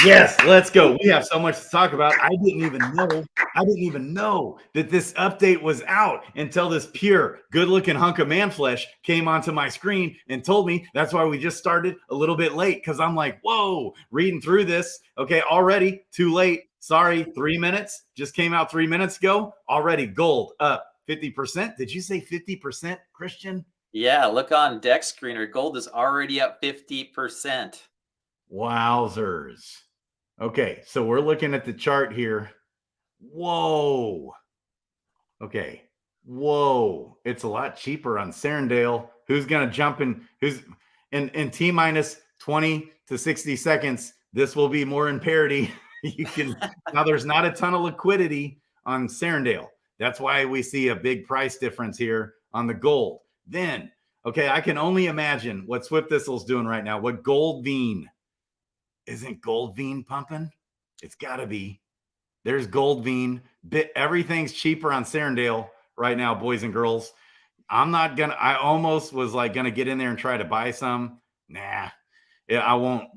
Yes, let's go. We have so much to talk about. I didn't even know that this update was out until this pure, good-looking hunk of man flesh came onto my screen and told me. That's why we just started a little bit late, because I'm like, whoa, reading through this. Okay, already too late. Sorry, 3 minutes. Just came out 3 minutes ago. Already gold up 50%. Did you say 50%, Kristian? Yeah, look on deck screener. Gold is already up 50%. Wowzers. Okay, so we're looking at the chart here. Whoa. Okay. Whoa. It's a lot cheaper on Serendale. Who's going to jump in? Who's in T minus 20 to 60 seconds? This will be more in parity. You can now, there's not a ton of liquidity on Serendale. That's why we see a big price difference here on the gold. Then, okay, I can only imagine what Swift Thistle's doing right now. What Goldbean. Isn't Goldbean pumping? It's got to be. There's Goldbean. Everything's cheaper on Serendale right now, boys and girls. I almost was like gonna get in there and try to buy some. Nah, I won't.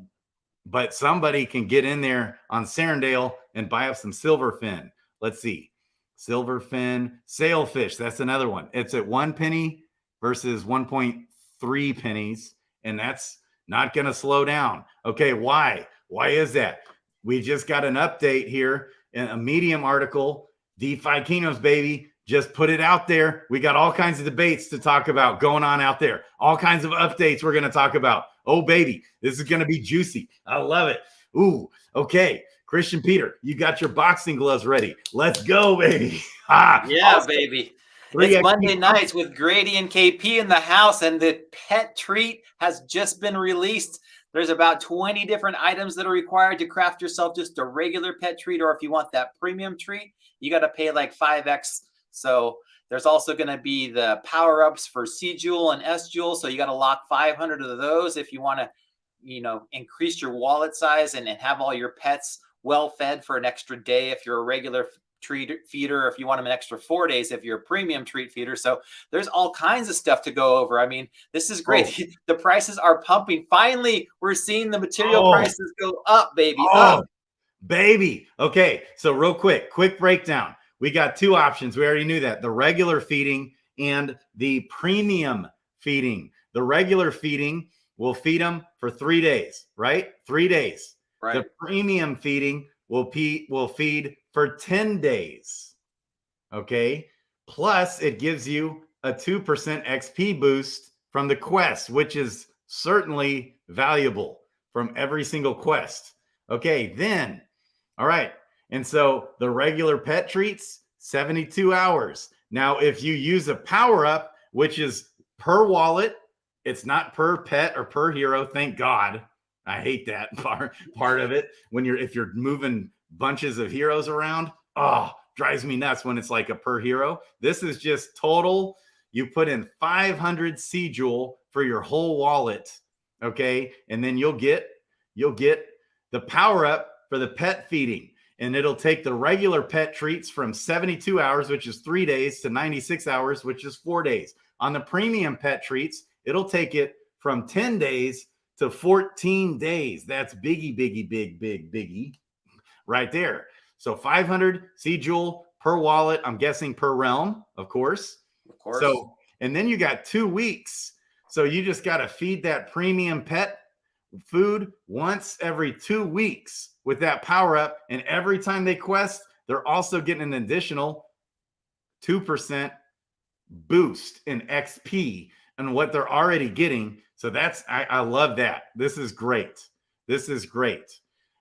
But somebody can get in there on Serendale and buy up some silverfin. Let's see. Silverfin, sailfish. That's another one. It's at 1 penny versus 1.3 pennies. And that's not going to slow down. Okay, why? Why is that? We just got an update here in a Medium article. DeFi Kingdoms, baby. Just put it out there. We got all kinds of debates to talk about going on out there. All kinds of updates we're going to talk about. Oh, baby, this is going to be juicy. I love it. Ooh, okay. Kristian Peter, you got your boxing gloves ready. Let's go, baby. Yeah, also, baby. It's Monday nights nights with Grady and KP in the house, and the pet treat has just been released. There's about 20 different items that are required to craft yourself just a regular pet treat, or if you want that premium treat, you got to pay like 5x. So there's also going to be the power-ups for C Jewel and S Jewel. So you got to lock 500 of those if you want to, increase your wallet size and have all your pets well fed for an extra day if you're a regular treat feeder, or if you want them an extra 4 days if you're a premium treat feeder. So there's all kinds of stuff to go over. I mean, this is great. Oh. The prices are pumping. Finally, we're seeing the material prices go up, baby. Up. Baby. Okay, so real quick breakdown. We got two options. We already knew that. The regular feeding and the premium feeding. The regular feeding will feed them for 3 days, right? 3 days. Right. The premium feeding will feed for 10 days. Okay. Plus, it gives you a 2% XP boost from the quest, which is certainly valuable from every single quest. Okay. Then, all right. And so the regular pet treats, 72 hours. Now, if you use a power up, which is per wallet, it's not per pet or per hero. Thank God. I hate that part of it. If you're moving bunches of heroes around, drives me nuts when it's like a per hero. This is just total. You put in 500 C Jewel for your whole wallet. Okay. And then you'll get the power up for the pet feeding. And it'll take the regular pet treats from 72 hours, which is 3 days, to 96 hours, which is 4 days. On the premium pet treats, it'll take it from 10 days to 14 days. That's biggie right there. So 500 C Jewel per wallet. I'm guessing per realm, of course. Of course. So, and then you got 2 weeks. So you just got to feed that premium pet food once every 2 weeks with that power up. And every time they quest, they're also getting an additional 2% boost in XP and what they're already getting. So I love that. This is great.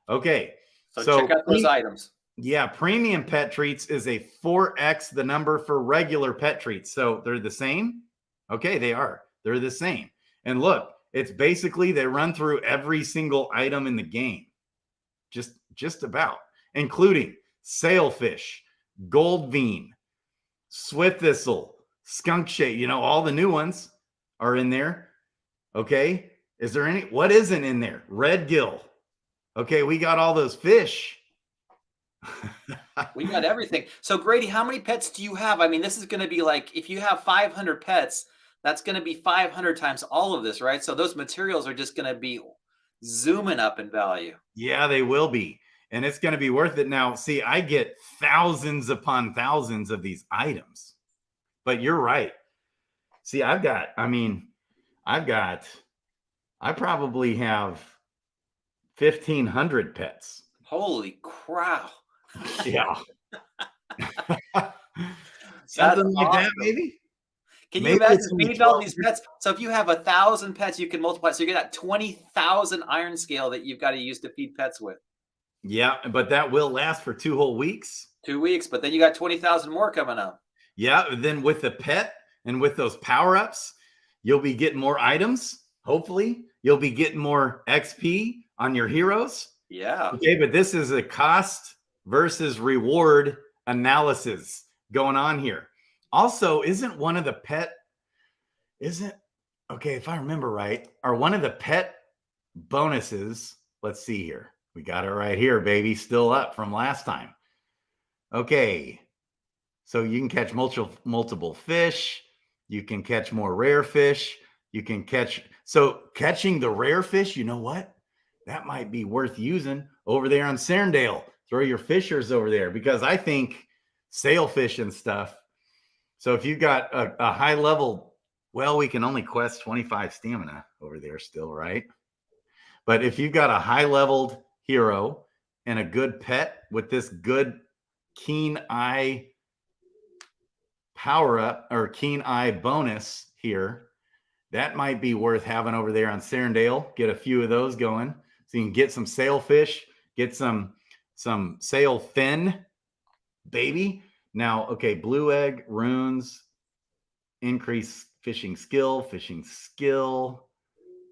Okay. So check out those items. Yeah. Premium pet treats is a 4x the number for regular pet treats. So they're the same. Okay. They are. They're the same. And look, it's basically they run through every single item in the game. Just about, including sailfish, goldbean, swift thistle, skunk shade. All the new ones are in there. Okay. Is there what isn't in there? Red gill. Okay. We got all those fish. We got everything. So Grady, how many pets do you have? I mean, this is going to be like, if you have 500 pets, that's going to be 500 times all of this, right? So those materials are just going to be zooming up in value. Yeah, they will be. And it's going to be worth it. Now, see, I get thousands upon thousands of these items, but you're right. See, I probably have 1,500 pets. Holy crap. Yeah. Something like that, maybe. Can you Maybe imagine it's only feeding all 12. these pets? So if you have 1,000 pets, you can multiply. So you get that 20,000 iron scale that you've got to use to feed pets with. Yeah, but that will last for 2 whole weeks. 2 weeks, but then you got 20,000 more coming up. Yeah, then with the pet and with those power-ups, you'll be getting more items. Hopefully, you'll be getting more XP on your heroes. Yeah. Okay, but this is a cost versus reward analysis going on here. Also, isn't one of the pet, okay, if I remember right, are one of the pet bonuses, let's see here. We got it right here, baby, still up from last time. Okay, so you can catch multiple fish. You can catch more rare fish. You can catching the rare fish, you know what? That might be worth using over there on Serendale. Throw your fishers over there because I think sailfish and stuff. So if you got a high level, well, we can only quest 25 stamina over there still, right? But if you've got a high leveled hero and a good pet with this good keen eye power up or keen eye bonus here, that might be worth having over there on Serendale. Get a few of those going so you can get some sailfish, get some sailfin, baby. Now, okay, blue egg, runes, increase fishing skill,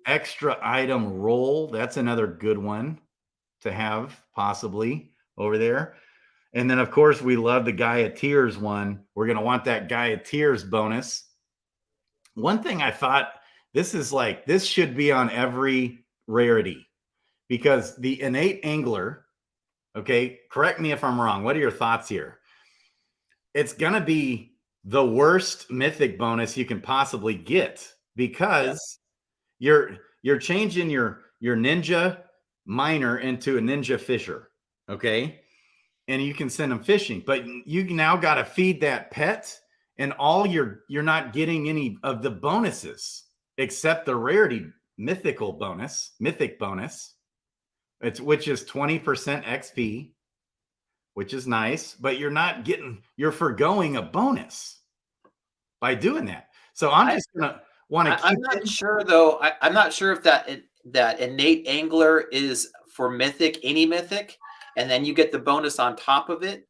extra item roll. That's another good one to have possibly over there. And then, of course, we love the Gaia Tiers one. We're going to want that Gaia Tiers bonus. One thing I thought, this should be on every rarity because the innate angler, okay, correct me if I'm wrong. What are your thoughts here? It's going to be the worst mythic bonus you can possibly get because you're changing your ninja miner into a ninja fisher, okay? And you can send them fishing, but you now got to feed that pet and you're not getting any of the bonuses except the rarity mythic bonus, which is 20% XP, which is nice, but you're forgoing a bonus by doing that. So I'm just going to want to keep I'm not sure though. I'm not sure if that innate angler is for mythic, any mythic, and then you get the bonus on top of it.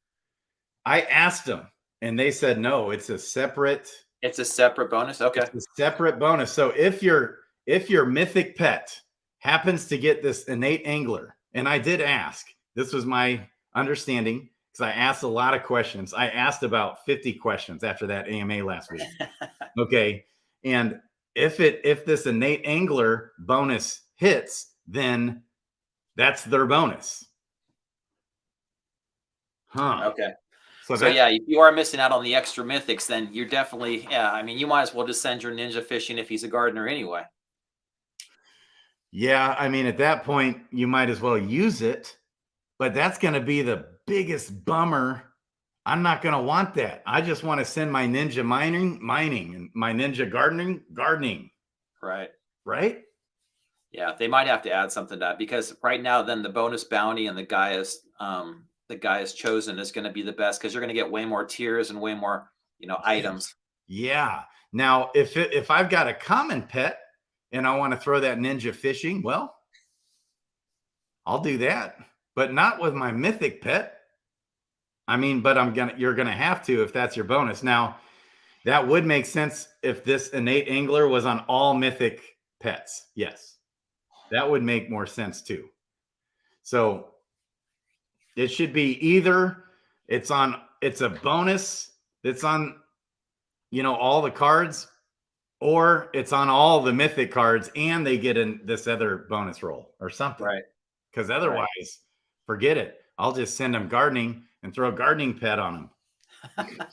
I asked them and they said, no, it's a separate bonus. Okay. It's a separate bonus. So if your mythic pet happens to get this innate angler, and I did ask, this was my understanding because I asked a lot of questions. I asked about 50 questions after that AMA last week. Okay. And if this innate angler bonus hits, then that's their bonus. Huh. Okay. So yeah, if you are missing out on the extra mythics, then you're definitely, I mean, you might as well just send your ninja fishing if he's a gardener anyway. Yeah, I mean, at that point, you might as well use it, but that's going to be the biggest bummer. I'm not going to want that. I just want to send my ninja mining and my ninja gardening. Right. Right? Yeah, they might have to add something to that because right now, then the bonus bounty and the Gaia's chosen is going to be the best because you're going to get way more tiers and way more, items. Yeah. Now, if I've got a common pet and I want to throw that ninja fishing, well, I'll do that, but not with my mythic pet. I mean, but you're going to have to if that's your bonus. Now, that would make sense if this innate angler was on all mythic pets. Yes. That would make more sense too. So it should be either it's a bonus that's on, all the cards, or it's on all the mythic cards and they get in this other bonus roll or something. Right. Because otherwise, forget it. I'll just send them gardening and throw a gardening pet on them,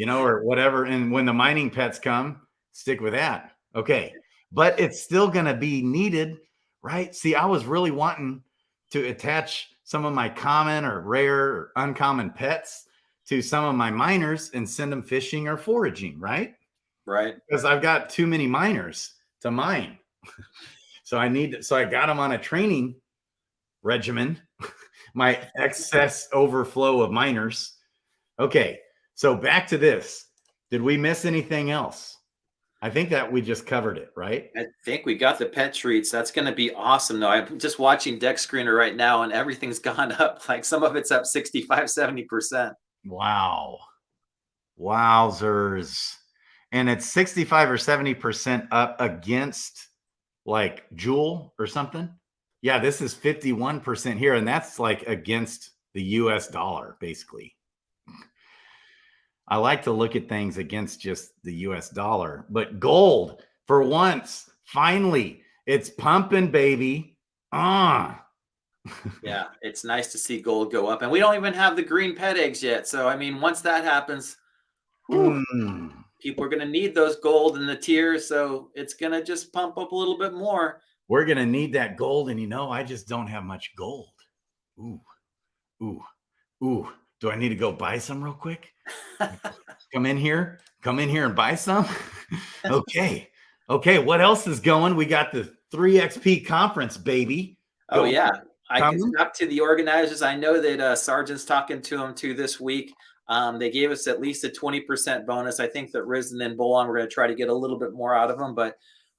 or whatever. And when the mining pets come, stick with that. Okay. But it's still going to be needed right? See, I was really wanting to attach some of my common or rare or uncommon pets to some of my miners and send them fishing or foraging, right? Right. Because I've got too many miners to mine. So I got them on a training regimen, my excess overflow of miners. Okay, so back to this. Did we miss anything else? I think that we just covered it, right? I think we got the pet treats. That's going to be awesome, though. I'm just watching Deck Screener right now, and everything's gone up. Like some of it's up 65, 70%. Wow. Wowzers. And it's 65 or 70% up against like Jewel or something. Yeah, this is 51% here, and that's like against the US dollar, basically. I like to look at things against just the US dollar, but gold for once, finally, it's pumping, baby. Yeah, it's nice to see gold go up, and we don't even have the green pet eggs yet. So, I mean, once that happens, whew, people are going to need those gold in the tiers. So it's going to just pump up a little bit more. We're going to need that gold. And I just don't have much gold. Ooh. Do I need to go buy some real quick? Come in here and buy some. Okay. What else is going? We got the 3XP conference, baby. Oh, yeah. I can talk to the organizers. I know that Sergeant's talking to them too this week. They gave us at least a 20% bonus. I think that Risen and Bolon, we're going to try to get a little bit more out of them, but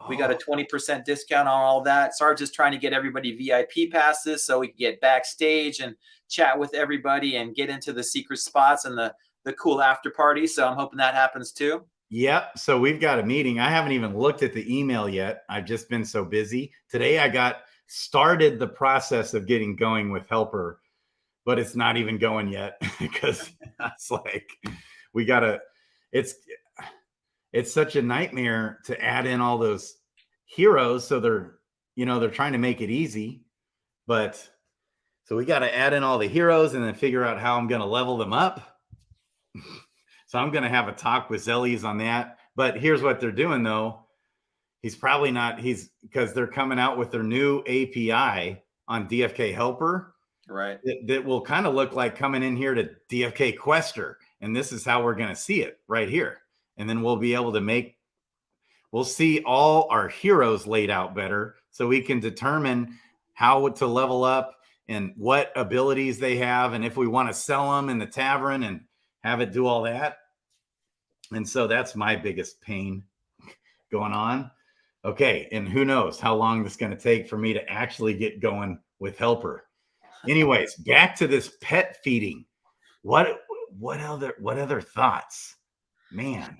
we got a 20% discount on all that. Sergeant's trying to get everybody VIP passes so we can get backstage and chat with everybody and get into the secret spots and the cool after party. So I'm hoping that happens too. Yep. So we've got a meeting. I haven't even looked at the email yet. I've just been so busy. Today I got started the process of getting going with Helper, but it's not even going yet because it's like it's such a nightmare to add in all those heroes. So they're trying to make it easy, but so we got to add in all the heroes and then figure out how I'm going to level them up. So I'm going to have a talk with Zellies on that. But here's what they're doing though. Because they're coming out with their new API on DFK Helper. Right. That will kind of look like coming in here to DFK Quester. And this is how we're going to see it right here. And then we'll be able to we'll see all our heroes laid out better so we can determine how to level up and what abilities they have. And if we want to sell them in the tavern and have it do all that. And so that's my biggest pain going on. Okay. And who knows how long this is going to take for me to actually get going with Helper. Anyways, back to this pet feeding. What other thoughts? Man.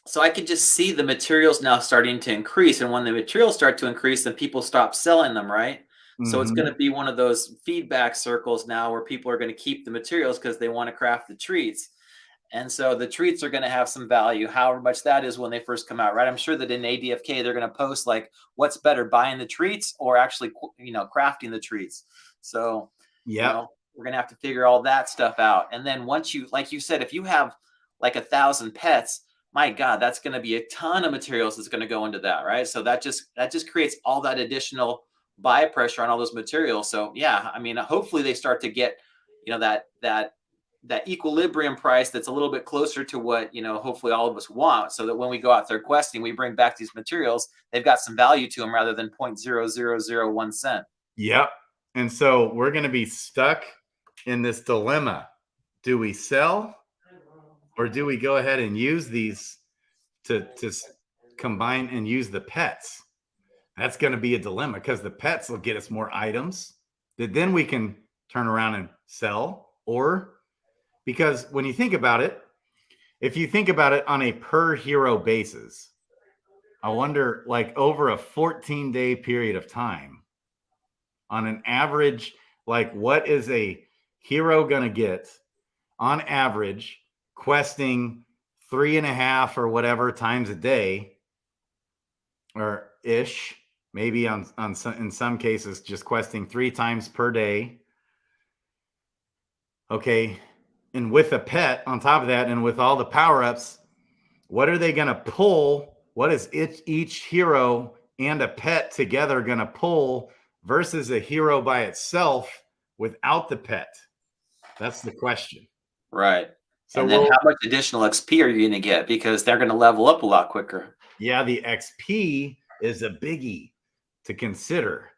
So I can just see the materials now starting to increase. And when the materials start to increase, then people stop selling them, right? Mm-hmm. So it's going to be one of those feedback circles now where people are going to keep the materials because they want to craft the treats. And so the treats are going to have some value, however much that is when they first come out, right? I'm sure that in ADFK, they're going to post like, what's better, buying the treats or actually, crafting the treats. So, we're going to have to figure all that stuff out. And then once like you said, if you have like 1,000 pets, my God, that's going to be a ton of materials that's going to go into that, right? So that just creates all that additional buy pressure on all those materials. So yeah, I mean, hopefully they start to get, that equilibrium price that's a little bit closer to what, hopefully all of us want, so that when we go out there questing, we bring back these materials, they've got some value to them rather than 0.0001 cent. Yep. And so we're going to be stuck in this dilemma. Do we sell or do we go ahead and use these to combine and use the pets? That's going to be a dilemma because the pets will get us more items that then we can turn around and sell. Or because when you think about it, if you think about it on a per hero basis, I wonder, like over a 14-day period of time, on an average, like what is a hero going to get on average questing 3.5 or whatever times a day or ish, maybe in some cases just questing 3 times per day. Okay. And with a pet on top of that, and with all the power-ups, what are they going to pull? What is each hero and a pet together going to pull versus a hero by itself without the pet? That's the question. Right. So And then how much additional XP are you going to get? Because they're going to level up a lot quicker. Yeah, the XP is a biggie to consider.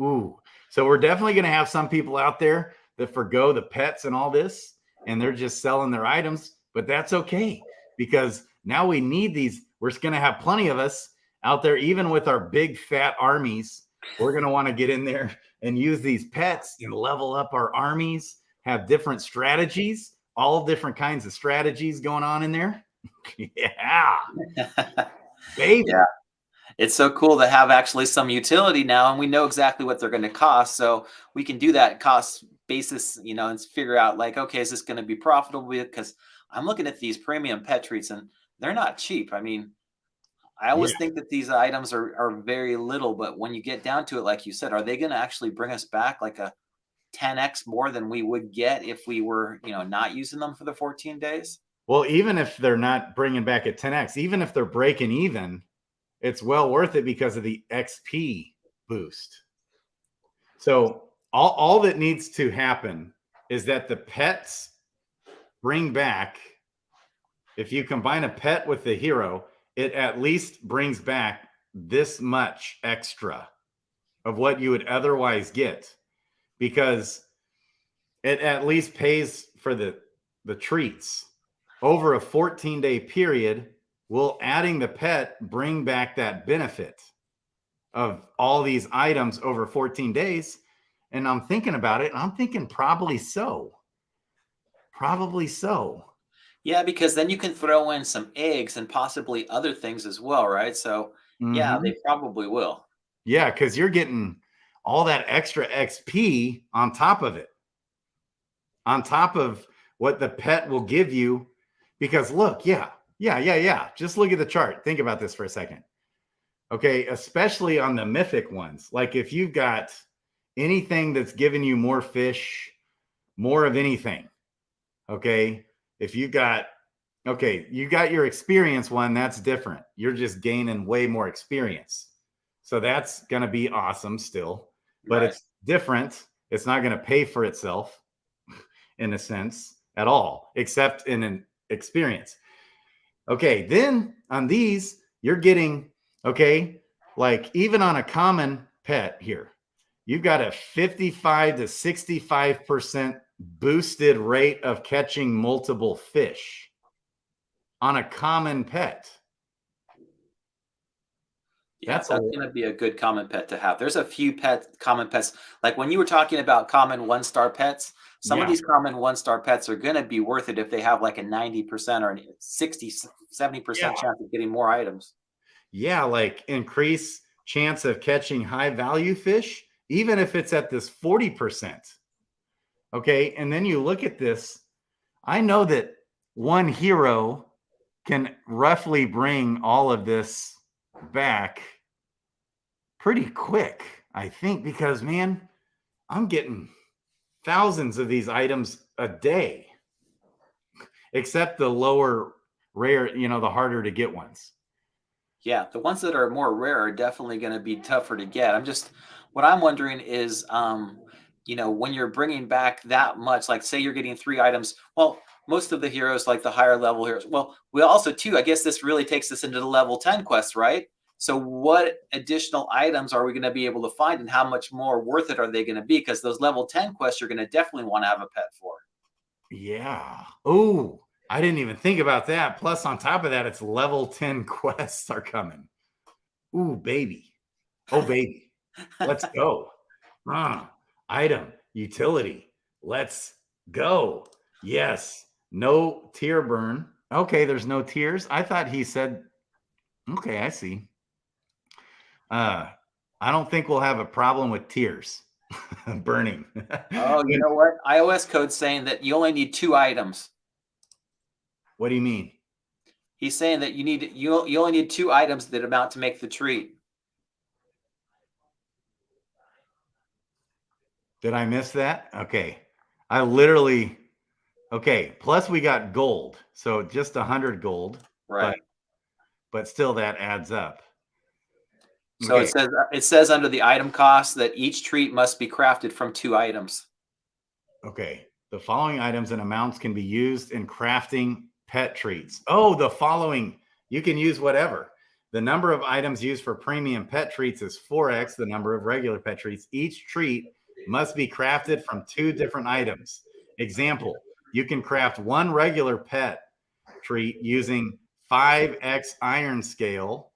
Ooh. So we're definitely going to have some people out there that forgo the pets and all this, and they're just selling their items, but that's okay because now we need these. We're going to have plenty of us out there, even with our big fat armies. We're going to want to get in there and use these pets and level up our armies, have different strategies, all different kinds of strategies going on in there. Yeah. Baby. Yeah. It's so cool to have actually some utility now, and we know exactly what they're going to cost. So we can do that cost basis, you know, and figure out like, okay, is this going to be profitable? Because I'm looking at these premium pet treats and they're not cheap. I mean, I always think that these items are very little, but when you get down to it, like you said, are they going to actually bring us back like a 10x more than we would get if we were, you know, not using them for the 14 days? Well, even if they're not bringing back a 10x, even if they're breaking even, it's well worth it because of the XP boost. So all that needs to happen is that the pets bring back, if you combine a pet with the hero, it at least brings back this much extra of what you would otherwise get, because it at least pays for the treats. Over a 14-day period, will adding the pet bring back that benefit of all these items over 14 days? And I'm thinking about it, and I'm thinking probably so. Probably so. Yeah, because then you can throw in some eggs and possibly other things as well, right? So yeah, they probably will. Yeah, because you're getting all that extra XP on top of it, on top of what the pet will give you. Because look, yeah. Just look at the chart. Think about this for a second. Okay, especially on the mythic ones. Like if you've got anything that's giving you more fish, more of anything. Okay, if you got, you got your experience one, that's different. You're just gaining way more experience. So that's going to be awesome still, but it's different. It's not going to pay for itself in a sense at all, except in an experience. Okay, then on these, you're getting, like even on a common pet here, you've got a 55 to 65% boosted rate of catching multiple fish on a common pet. Yeah, that's going to be a good common pet to have. There's a few common pets. Like when you were talking about common 1-star pets, some of these common 1-star pets are going to be worth it if they have like a 90% or a 60, 70% chance of getting more items. Yeah, like increase chance of catching high value fish, even if it's at this 40%. Okay, and then you look at this. I know that one hero can roughly bring all of this back pretty quick, I think, because man, I'm getting thousands of these items a day, except the lower rare, the harder to get ones. Yeah, the ones that are more rare are definitely going to be tougher to get. What I'm wondering is, when you're bringing back that much, like say you're getting 3 items, well, most of the heroes, like the higher level heroes, well, we also too, I guess this really takes us into the level 10 quests, right? So what additional items are we going to be able to find, and how much more worth it are they going to be? Because those level 10 quests you're going to definitely want to have a pet for. Yeah. Oh, I didn't even think about that. Plus, on top of that, it's level 10 quests are coming. Ooh, baby. Oh, baby. Let's go. Item, utility. Let's go. Yes. No tier burn. Okay, there's no tiers. I thought he said, okay, I see. I don't think we'll have a problem with tiers burning. Oh, you know what? iOS code's saying that you only need 2 items. What do you mean? He's saying that you only need 2 items that amount to make the treat. Did I miss that? Okay. I literally, plus we got gold. So just 100 gold. Right. But still that adds up. So Okay. it says under the item cost that each treat must be crafted from 2 items. Okay. The following items and amounts can be used in crafting pet treats. Oh, the following. You can use whatever. The number of items used for premium pet treats is 4x the number of regular pet treats. Each treat must be crafted from 2 different items. Example, you can craft 1 regular pet treat using 5x iron scale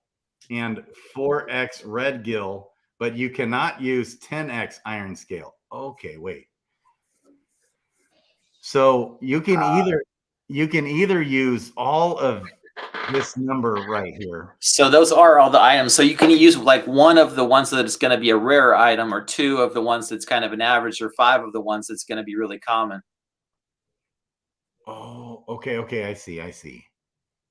and 4x red gill, but you cannot use 10x iron scale. Okay, wait. So you can either use all of this number right here. So those are all the items. So you can use like 1 of the ones that is going to be a rare item, or 2 of the ones that's kind of an average, or 5 of the ones that's going to be really common. Oh, okay, I see.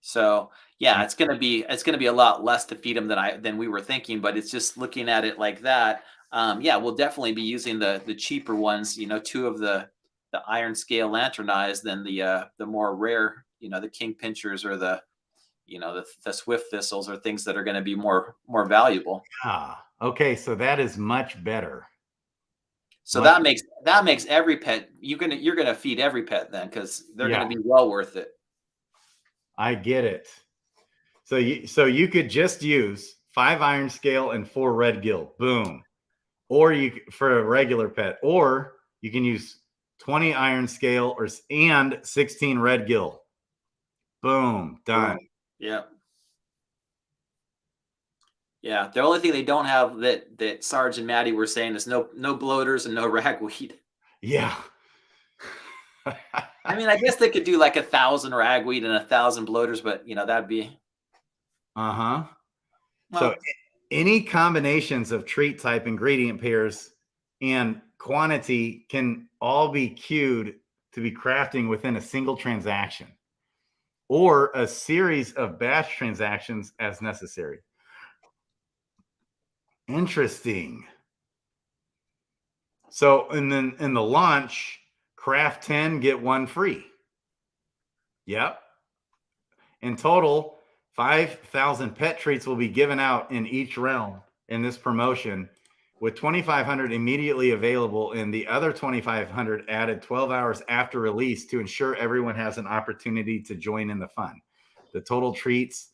So yeah, it's gonna be a lot less to feed them than we were thinking, but it's just looking at it like that. Yeah, we'll definitely be using the cheaper ones. 2 of the iron scale lanternized than the more rare. The king pinchers, or the swift thistles, or things that are going to be more valuable. Okay, so that is much better. So that makes every pet, you're gonna feed every pet then, because they're gonna be well worth it. I get it. So you could just use 5 iron scale and 4 red gill. Boom. Or for a regular pet, or you can use 20 iron scale and 16 red gill. Boom, done. Yeah. Yeah. The only thing they don't have that Sarge and Maddie were saying is no bloaters and no ragweed. Yeah. I mean, I guess they could do like 1,000 ragweed and 1,000 bloaters, but that'd be. Well, So any combinations of treat type, ingredient pairs, and quantity can all be queued to be crafting within a single transaction, or a series of batch transactions as necessary. Interesting. So, and then in the launch, craft 10, get 1 free. Yep. In total, 5,000 pet treats will be given out in each realm in this promotion, with 2,500 immediately available and the other 2,500 added 12 hours after release to ensure everyone has an opportunity to join in the fun. The total treats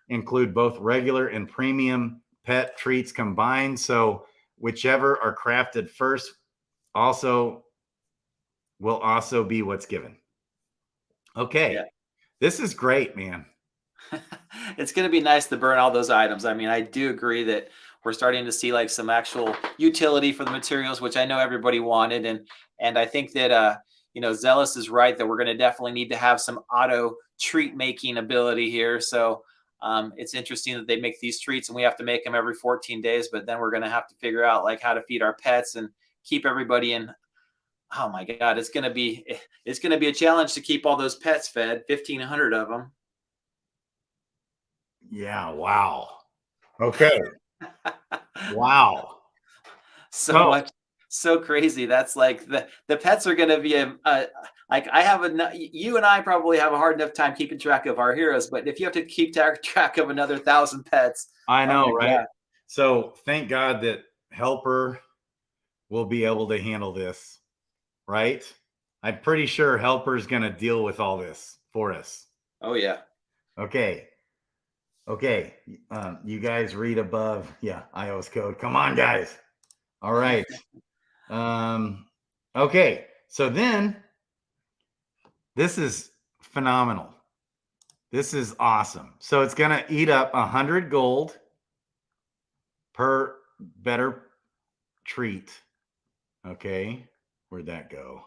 include both regular and premium pet treats combined. So whichever are crafted first will also be what's given. Okay. Yeah. This is great, man. It's going to be nice to burn all those items. I mean, I do agree that we're starting to see like some actual utility for the materials, which I know everybody wanted. And I think that, Zealous is right that we're going to definitely need to have some auto treat making ability here. So it's interesting that they make these treats and we have to make them every 14 days, but then we're going to have to figure out like how to feed our pets and keep everybody in. Oh my God, it's going to be a challenge to keep all those pets fed, 1,500 of them. Yeah. Wow. Okay. Wow. So crazy. That's like the pets are going to be like you and I probably have a hard enough time keeping track of our heroes, but if you have to keep track of another 1,000 pets, I know, right? God. So thank God that Helper will be able to handle this, right? I'm pretty sure Helper is going to deal with all this for us. Oh yeah. Okay. You guys read above. Yeah, iOS code. Come on, guys. All right. Okay. So then this is phenomenal. This is awesome. So it's going to eat up 100 gold per better treat. Okay. Where'd that go?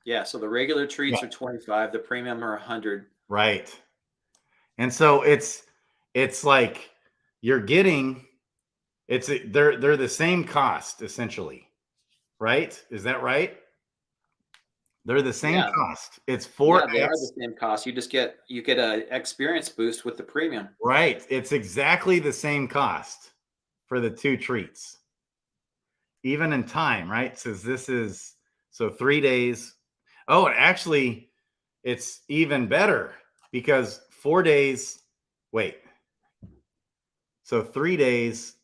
Yeah. So the regular treats are 25. The premium are 100. Right. And so it's like you're getting, they're the same cost essentially, right? Is that right? They're the same cost. It's 4x. Yeah, they are the same cost. You get an experience boost with the premium. Right. It's exactly the same cost for the 2 treats. Even in time, right? Says this is 3 days. Oh, actually, it's even better because 4 days wait. So 3 days.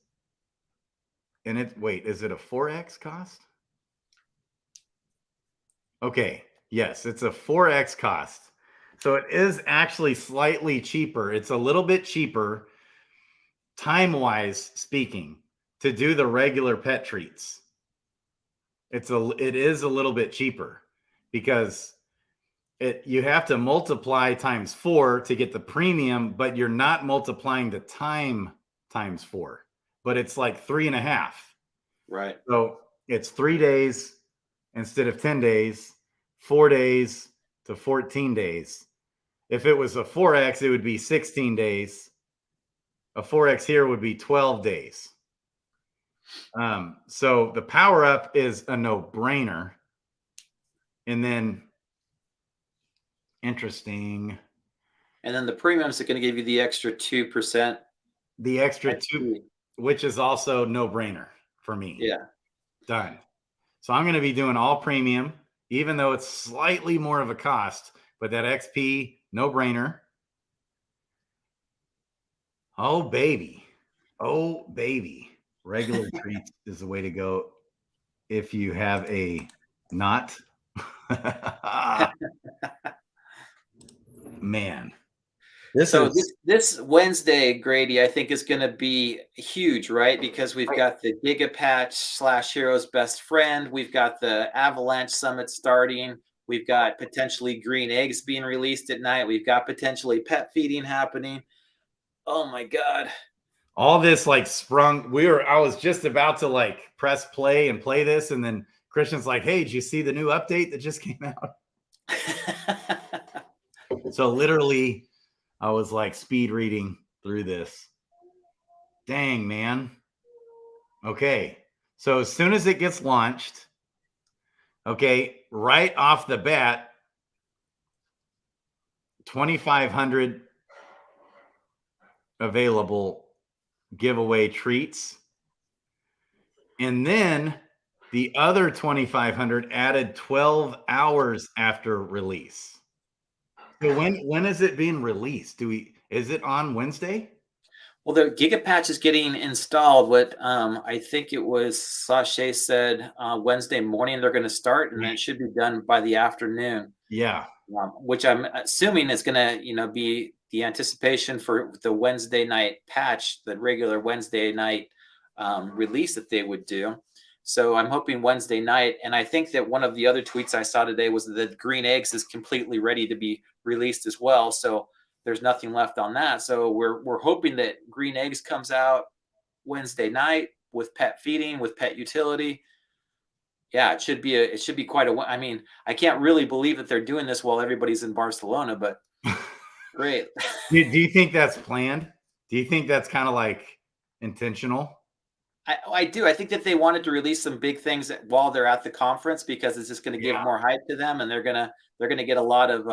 And is it a 4x cost? Okay. Yes, it's a 4x cost. So it is actually slightly cheaper. It's a little bit cheaper, time-wise speaking, to do the regular pet treats. It is a little bit cheaper because you have to multiply times 4 to get the premium, but you're not multiplying the time times 4. But it's like 3.5. Right. So it's 3 days instead of 10 days, 4 days to 14 days. If it was a 4x, it would be 16 days. A 4x here would be 12 days. So the power up is a no-brainer. And then interesting. And then the premiums are going to give you the extra 2%. The extra 2, which is also no-brainer for me. Yeah. Done. So I'm going to be doing all premium, even though it's slightly more of a cost, but that XP, no-brainer. Oh, baby. Oh, baby. Regular treats is the way to go if you have a not. Man. This Wednesday, Grady, I think is going to be huge, right? Because we've got the Gigapatch / Hero's Best Friend. We've got the Avalanche Summit starting. We've got potentially green eggs being released at night. We've got potentially pet feeding happening. Oh my God. All this like sprung. I was just about to like press play and play this. And then Kristian's like, hey, did you see the new update that just came out? So literally, I was like speed reading through this. Dang, man. Okay. So as soon as it gets launched, okay, right off the bat, 2,500 available giveaway treats. And then the other 2,500 added 12 hours after release. So when is it being released? Is it on Wednesday? Well, the Gigapatch is getting installed. What I think it was Sachet said Wednesday morning they're going to start, and then it should be done by the afternoon. Yeah. Which I'm assuming is going to, be the anticipation for the Wednesday night patch, the regular Wednesday night release that they would do. So I'm hoping Wednesday night. And I think that one of the other tweets I saw today was that green eggs is completely ready to be released as well. So there's nothing left on that. So we're hoping that green eggs comes out Wednesday night with pet feeding, with pet utility. Yeah, it should be quite a. I mean, I can't really believe that they're doing this while everybody's in Barcelona, but great. Do you think that's planned? Do you think that's kind of like intentional? I do. I think that they wanted to release some big things while they're at the conference because it's just going to give more hype to them, and they're gonna get a lot of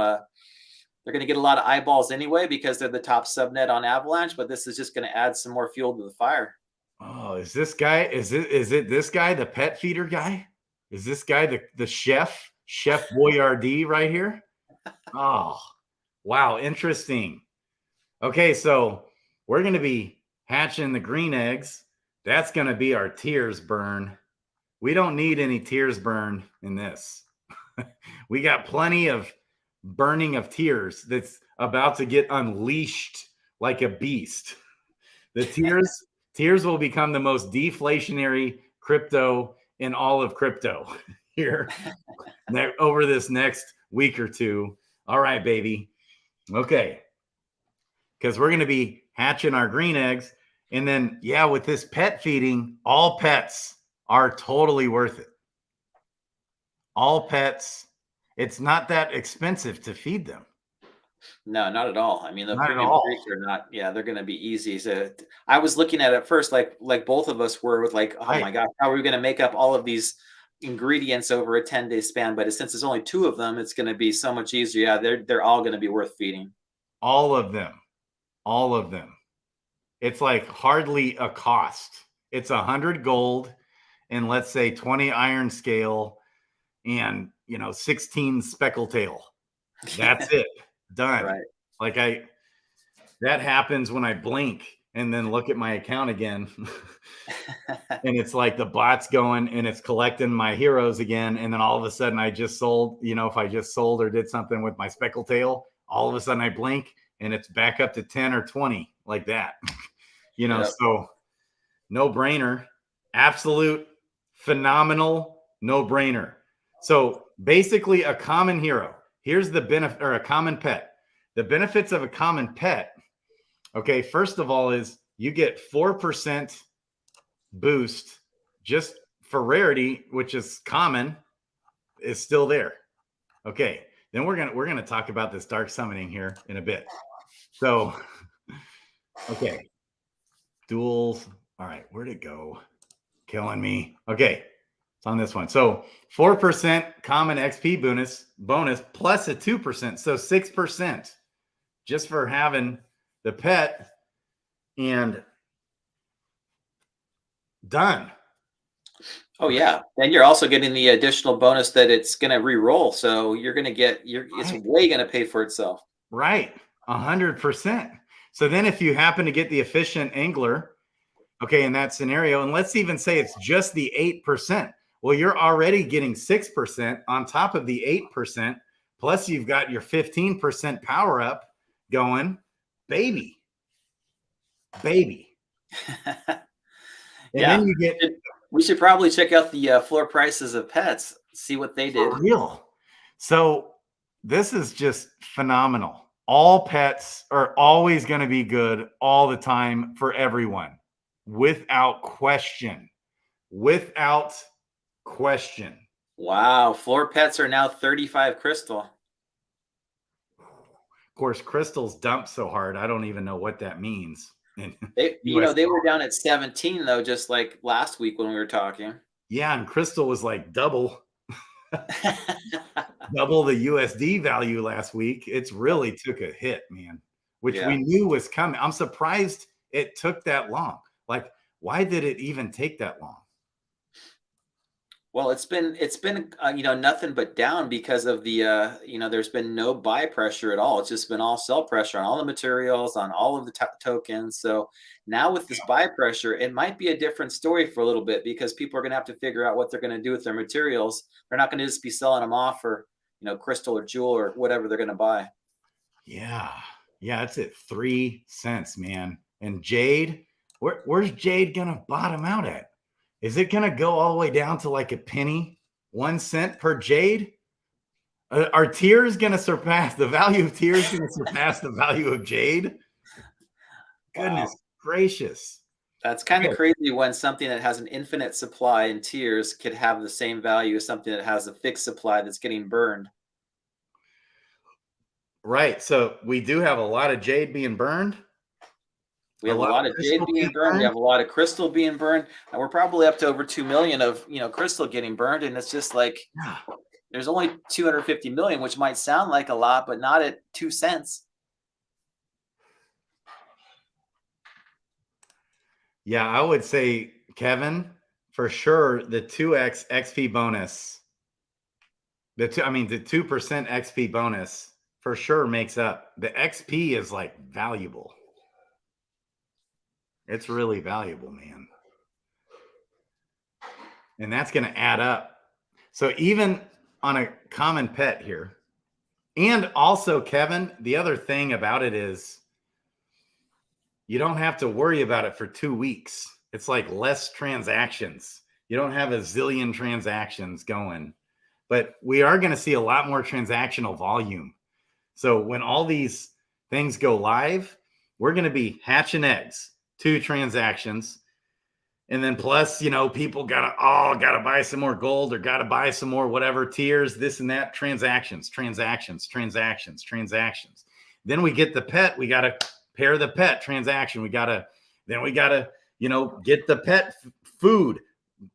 eyeballs anyway because they're the top subnet on Avalanche. But this is just going to add some more fuel to the fire. Oh, is this guy? Is it this guy, the pet feeder guy? Is this guy the Chef Boyardee right here? Oh, wow, interesting. Okay, so we're going to be hatching the green eggs. That's going to be our tears burn. We don't need any tears burn in this. We got plenty of burning of tears that's about to get unleashed like a beast. The tears will become the most deflationary crypto in all of crypto here over this next week or two. All right, baby. Okay. Because we're going to be hatching our green eggs. And then, with this pet feeding, all pets are totally worth it. All pets. It's not that expensive to feed them. No, not at all. I mean, the premium treats are not. Yeah, they're going to be easy. So I was looking at it first, like both of us were with like, oh my gosh, how are we going to make up all of these ingredients over a 10-day span? But since there's only 2 of them, it's going to be so much easier. Yeah, they're all going to be worth feeding. All of them. All of them. It's like hardly a cost. It's 100 gold and let's say 20 iron scale and 16 speckle tail. That's it. Done. Right. Like That happens when I blink and then look at my account again. And it's like the bot's going and it's collecting my heroes again. And then all of a sudden I just sold, if I just sold or did something with my speckle tail, all of a sudden I blink and it's back up to 10 or 20 like that. Yep. So no brainer, absolute phenomenal no brainer. So basically a common hero. Here's the benefit, or a common pet. The benefits of a common pet. Okay, first of all is you get 4% boost just for rarity, which is common, is still there. Okay, then we're gonna talk about this dark summoning here in a bit. So, okay, duels. All right, where'd it go? Killing me. Okay, it's on this one. So 4% common XP bonus plus a 2%, so 6% just for having the pet, and done. Oh yeah, and you're also getting the additional bonus that it's going to re-roll, so you're going to get it's way going to pay for itself. Right, 100%. So then, if you happen to get the efficient angler, okay, in that scenario, and let's even say it's just the 8%. Well, you're already getting 6% on top of the 8%. Plus, you've got your 15% power up going, baby. And yeah. then you get. We should probably check out the floor prices of pets, see what they did. For real. So this is just phenomenal. All pets are always going to be good all the time for everyone, without question. Without question. Wow, floor pets are now 35 crystal. Of course, crystals dump so hard, I don't even know what that means. They were down at 17 though, just like last week when we were talking. Yeah, and crystal was like double the USD value last week. It's really took a hit, man, which we knew was coming. I'm surprised it took that long. Like, why did it even take that long? Well, it's been nothing but down because of the there's been no buy pressure at all. It's just been all sell pressure on all the materials, on all of the tokens. So now with this buy pressure, it might be a different story for a little bit because people are going to have to figure out what they're going to do with their materials. They're not going to just be selling them off for crystal or jewel or whatever they're going to buy. Yeah, it's at 3 cents, man. And jade, where's jade gonna bottom out at? Is it going to go all the way down to like a penny, 1 cent per jade? Are tiers going to surpass the value of tiers? Going to surpass the value of jade? Goodness gracious. That's kind of crazy when something that has an infinite supply in tiers could have the same value as something that has a fixed supply that's getting burned. Right. So we do have a lot of jade being burned. We have a lot of jade being burned. We have a lot of crystal being burned. And we're probably up to over 2 million of, crystal getting burned. And it's just like, there's only 250 million, which might sound like a lot, but not at 2 cents. Yeah, I would say, Kevin, for sure, the 2x XP bonus, the 2% XP bonus for sure makes up. The XP is like valuable. It's really valuable, man. And that's going to add up. So even on a common pet here, and also, Kevin, the other thing about it is you don't have to worry about it for 2 weeks. It's like less transactions. You don't have a zillion transactions going, but we are going to see a lot more transactional volume. So when all these things go live, we're going to be hatching eggs. 2 transactions, and then plus people gotta buy some more gold or gotta buy some more whatever tiers, this and that, transactions. Then we get the pet, we gotta pair the pet transaction, we gotta get the pet food,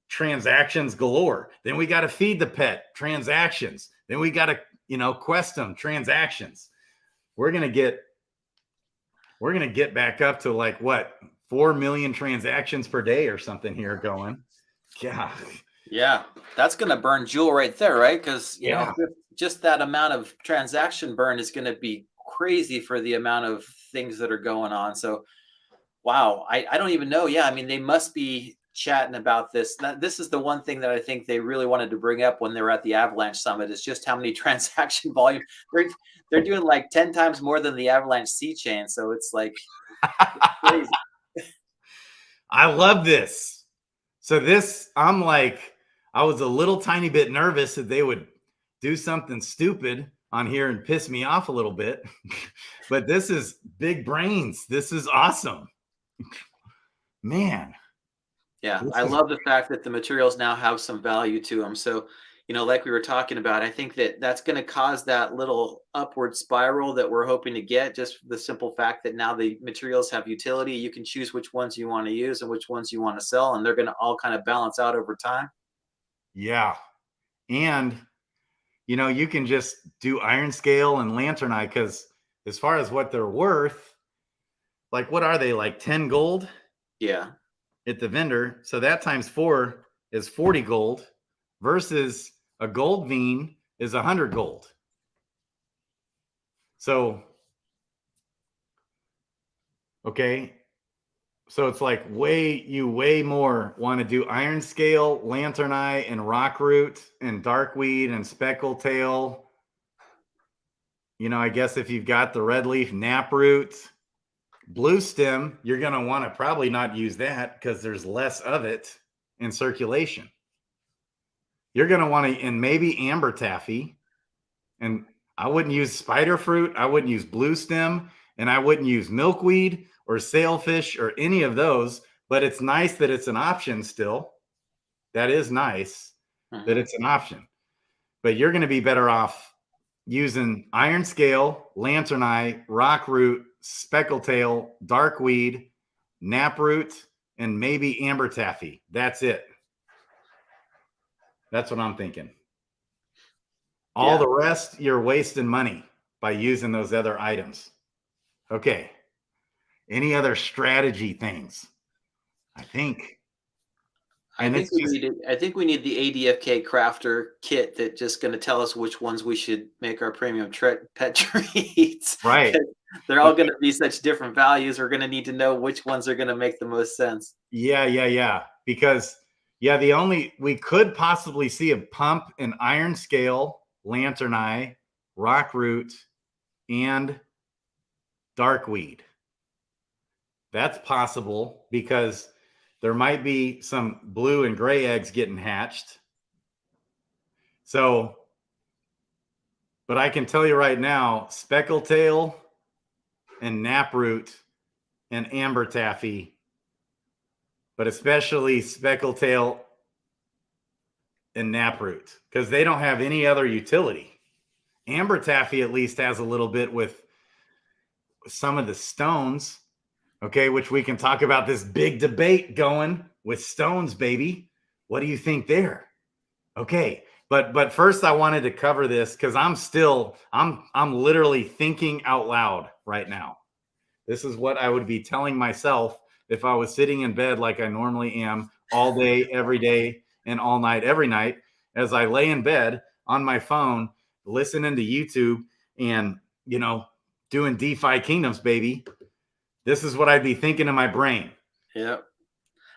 transactions galore. Then we gotta feed the pet, transactions. Then we gotta quest them, transactions. We're gonna get back up to like what, 4 million transactions per day or something here going. Yeah, that's going to burn jewel right there, right? Because just that amount of transaction burn is going to be crazy for the amount of things that are going on. So, wow, I don't even know. Yeah, I mean, they must be chatting about this. This is the one thing that I think they really wanted to bring up when they were at the Avalanche Summit is just how many transaction volume they're doing, like 10 times more than the Avalanche C chain. So it's like crazy. I love this. So this, I'm like, I was a little tiny bit nervous that they would do something stupid on here and piss me off a little bit. But this is big brains. This is awesome. Man. Yeah, I love the fact that the materials now have some value to them. So, like we were talking about, I think that that's going to cause that little upward spiral that we're hoping to get. Just the simple fact that now the materials have utility, you can choose which ones you want to use and which ones you want to sell, and they're going to all kind of balance out over time. Yeah. And, you can just do iron scale and lantern eye because as far as what they're worth, like what are they, like 10 gold? Yeah. At the vendor. So that times 4 is 40 gold versus a gold vein is 100 gold. So, okay. So it's like way more want to do iron scale, lantern eye, and rock root, and darkweed, and speckle tail. I guess if you've got the red leaf nap root, blue stem, you're going to want to probably not use that because there's less of it in circulation. You're going to want to, and maybe amber taffy. And I wouldn't use spider fruit. I wouldn't use blue stem. And I wouldn't use milkweed or sailfish or any of those. But it's nice that it's an option still. That is nice that it's an option. But you're going to be better off using iron scale, lantern eye, rock root, speckle tail, darkweed, nap root, and maybe amber taffy. That's it. That's what I'm thinking. All the rest, you're wasting money by using those other items. Okay. Any other strategy things? I think we need the ADFK crafter kit that's just going to tell us which ones we should make our premium pet treats. Right. They're all going to be such different values. We're going to need to know which ones are going to make the most sense. Yeah. Because we could possibly see a pump in iron scale, lantern eye, rock root, and darkweed. That's possible because there might be some blue and gray eggs getting hatched. So, but I can tell you right now, speckle tail and nap root and amber taffy, but especially speckle tail and nap root because they don't have any other utility. Amber taffy at least has a little bit with some of the stones, okay, which we can talk about this big debate going with stones, baby. What do you think there? Okay, but first I wanted to cover this because I'm literally thinking out loud right now. This is what I would be telling myself if I was sitting in bed like I normally am all day, every day, and all night, every night, as I lay in bed on my phone, listening to YouTube and, doing DeFi Kingdoms, baby. This is what I'd be thinking in my brain. Yeah,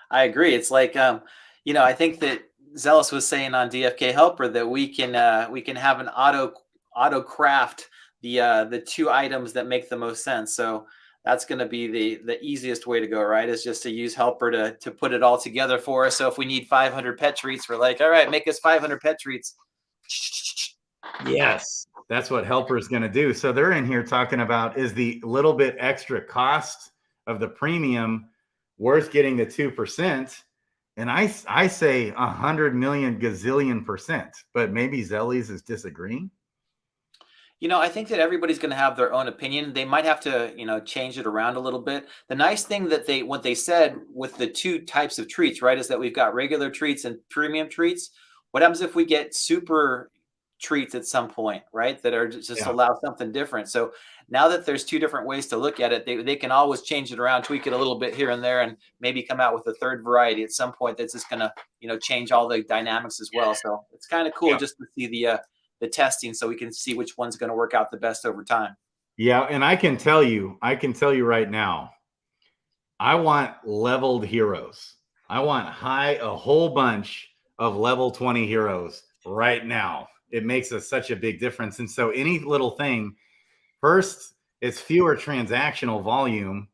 I agree. It's like, I think that Zealous was saying on DFK Helper that we can have an auto craft the 2 items that make the most sense. So that's going to be the easiest way to go, right? Is just to use Helper to put it all together for us. So if we need 500 pet treats, we're like, all right, make us 500 pet treats. Yes, that's what Helper is going to do. So they're in here talking about, is the little bit extra cost of the premium worth getting the 2%? And I say 100 million gazillion %, but maybe Zellies is disagreeing. I think that everybody's going to have their own opinion. They might have to, change it around a little bit. The nice thing that what they said with the 2 types of treats, right, is that we've got regular treats and premium treats. What happens if we get super treats at some point, right, that are just allow something different? So now that there's 2 different ways to look at it, they can always change it around, tweak it a little bit here and there, and maybe come out with a 3rd variety at some point that's just going to, change all the dynamics as well. So it's kind of cool just to see the testing so we can see which one's going to work out the best over time. Yeah, and I can tell you right now, I want leveled heroes. I want a whole bunch of level 20 heroes right now. It makes such a big difference. And so any little thing, first, it's fewer transactional volume,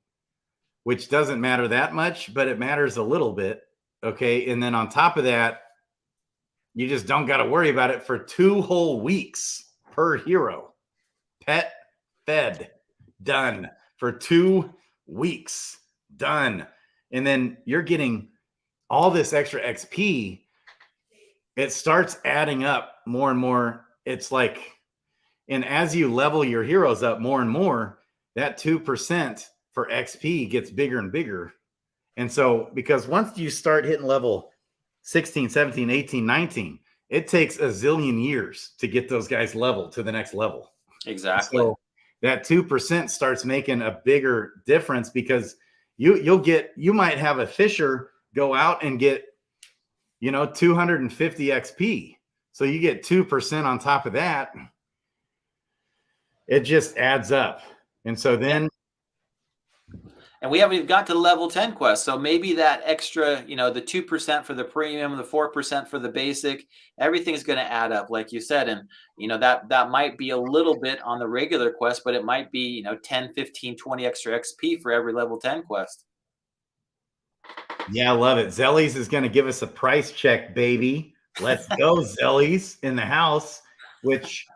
which doesn't matter that much, but it matters a little bit. Okay. And then on top of that, you just don't got to worry about it for 2 whole weeks per hero. Pet fed, done for 2 weeks, done. And then you're getting all this extra XP. It starts adding up more and more. It's like, and as you level your heroes up more and more, that 2% for XP gets bigger and bigger. And so, because once you start hitting level 16, 17, 18, 19, it takes a zillion years to get those guys level to the next level. Exactly. So that 2% starts making a bigger difference, because you might have a fisher go out and get 250 XP. So you get 2% on top of that. It just adds up. And so then, and we haven't even got to level 10 quest. So maybe that extra, the 2% for the premium, the 4% for the basic, everything's going to add up, like you said. And, that might be a little bit on the regular quest, but it might be, 10, 15, 20 extra XP for every level 10 quest. Yeah, I love it. Zellies is going to give us a price check, baby. Let's go, Zellies in the house, which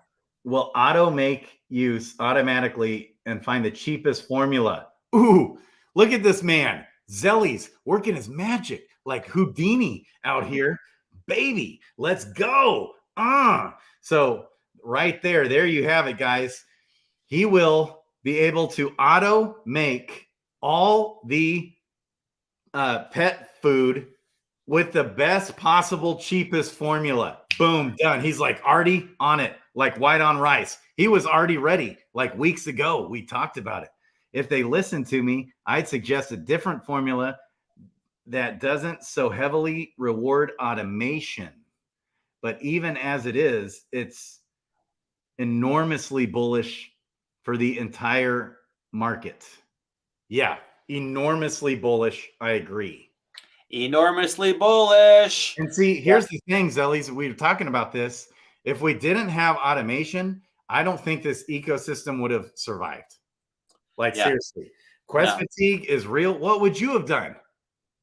will make use automatically and find the cheapest formula. Ooh, look at this man. Zellies working his magic like Houdini out here. Baby, let's go. So right there you have it, guys. He will be able to auto make all the pet food with the best possible, cheapest formula. Boom, done. He's like already on it, like white on rice. He was already ready like weeks ago. We talked about it. If they listen to me, I'd suggest a different formula that doesn't so heavily reward automation. But even as it is, it's enormously bullish for the entire market. Yeah, enormously bullish. I agree. Enormously bullish. And see, here's the thing, Zellies. We were talking about this. If we didn't have automation, I don't think this ecosystem would have survived. Like, seriously. Quest fatigue is real. What would you have done?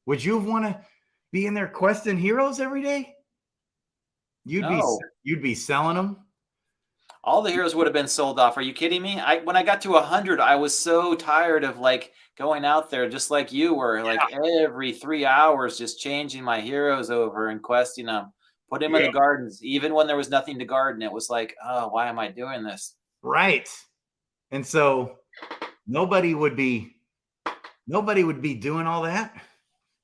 Would you have want to be in there questing heroes every day? You'd be selling them. All the heroes would have been sold off. Are you kidding me? When I got to 100, I was so tired of going out there just like you were, like every 3 hours, just changing my heroes over and questing them, put them in the gardens. Even when there was nothing to garden, it was like, oh, why am I doing this? Right. And so nobody would be doing all that.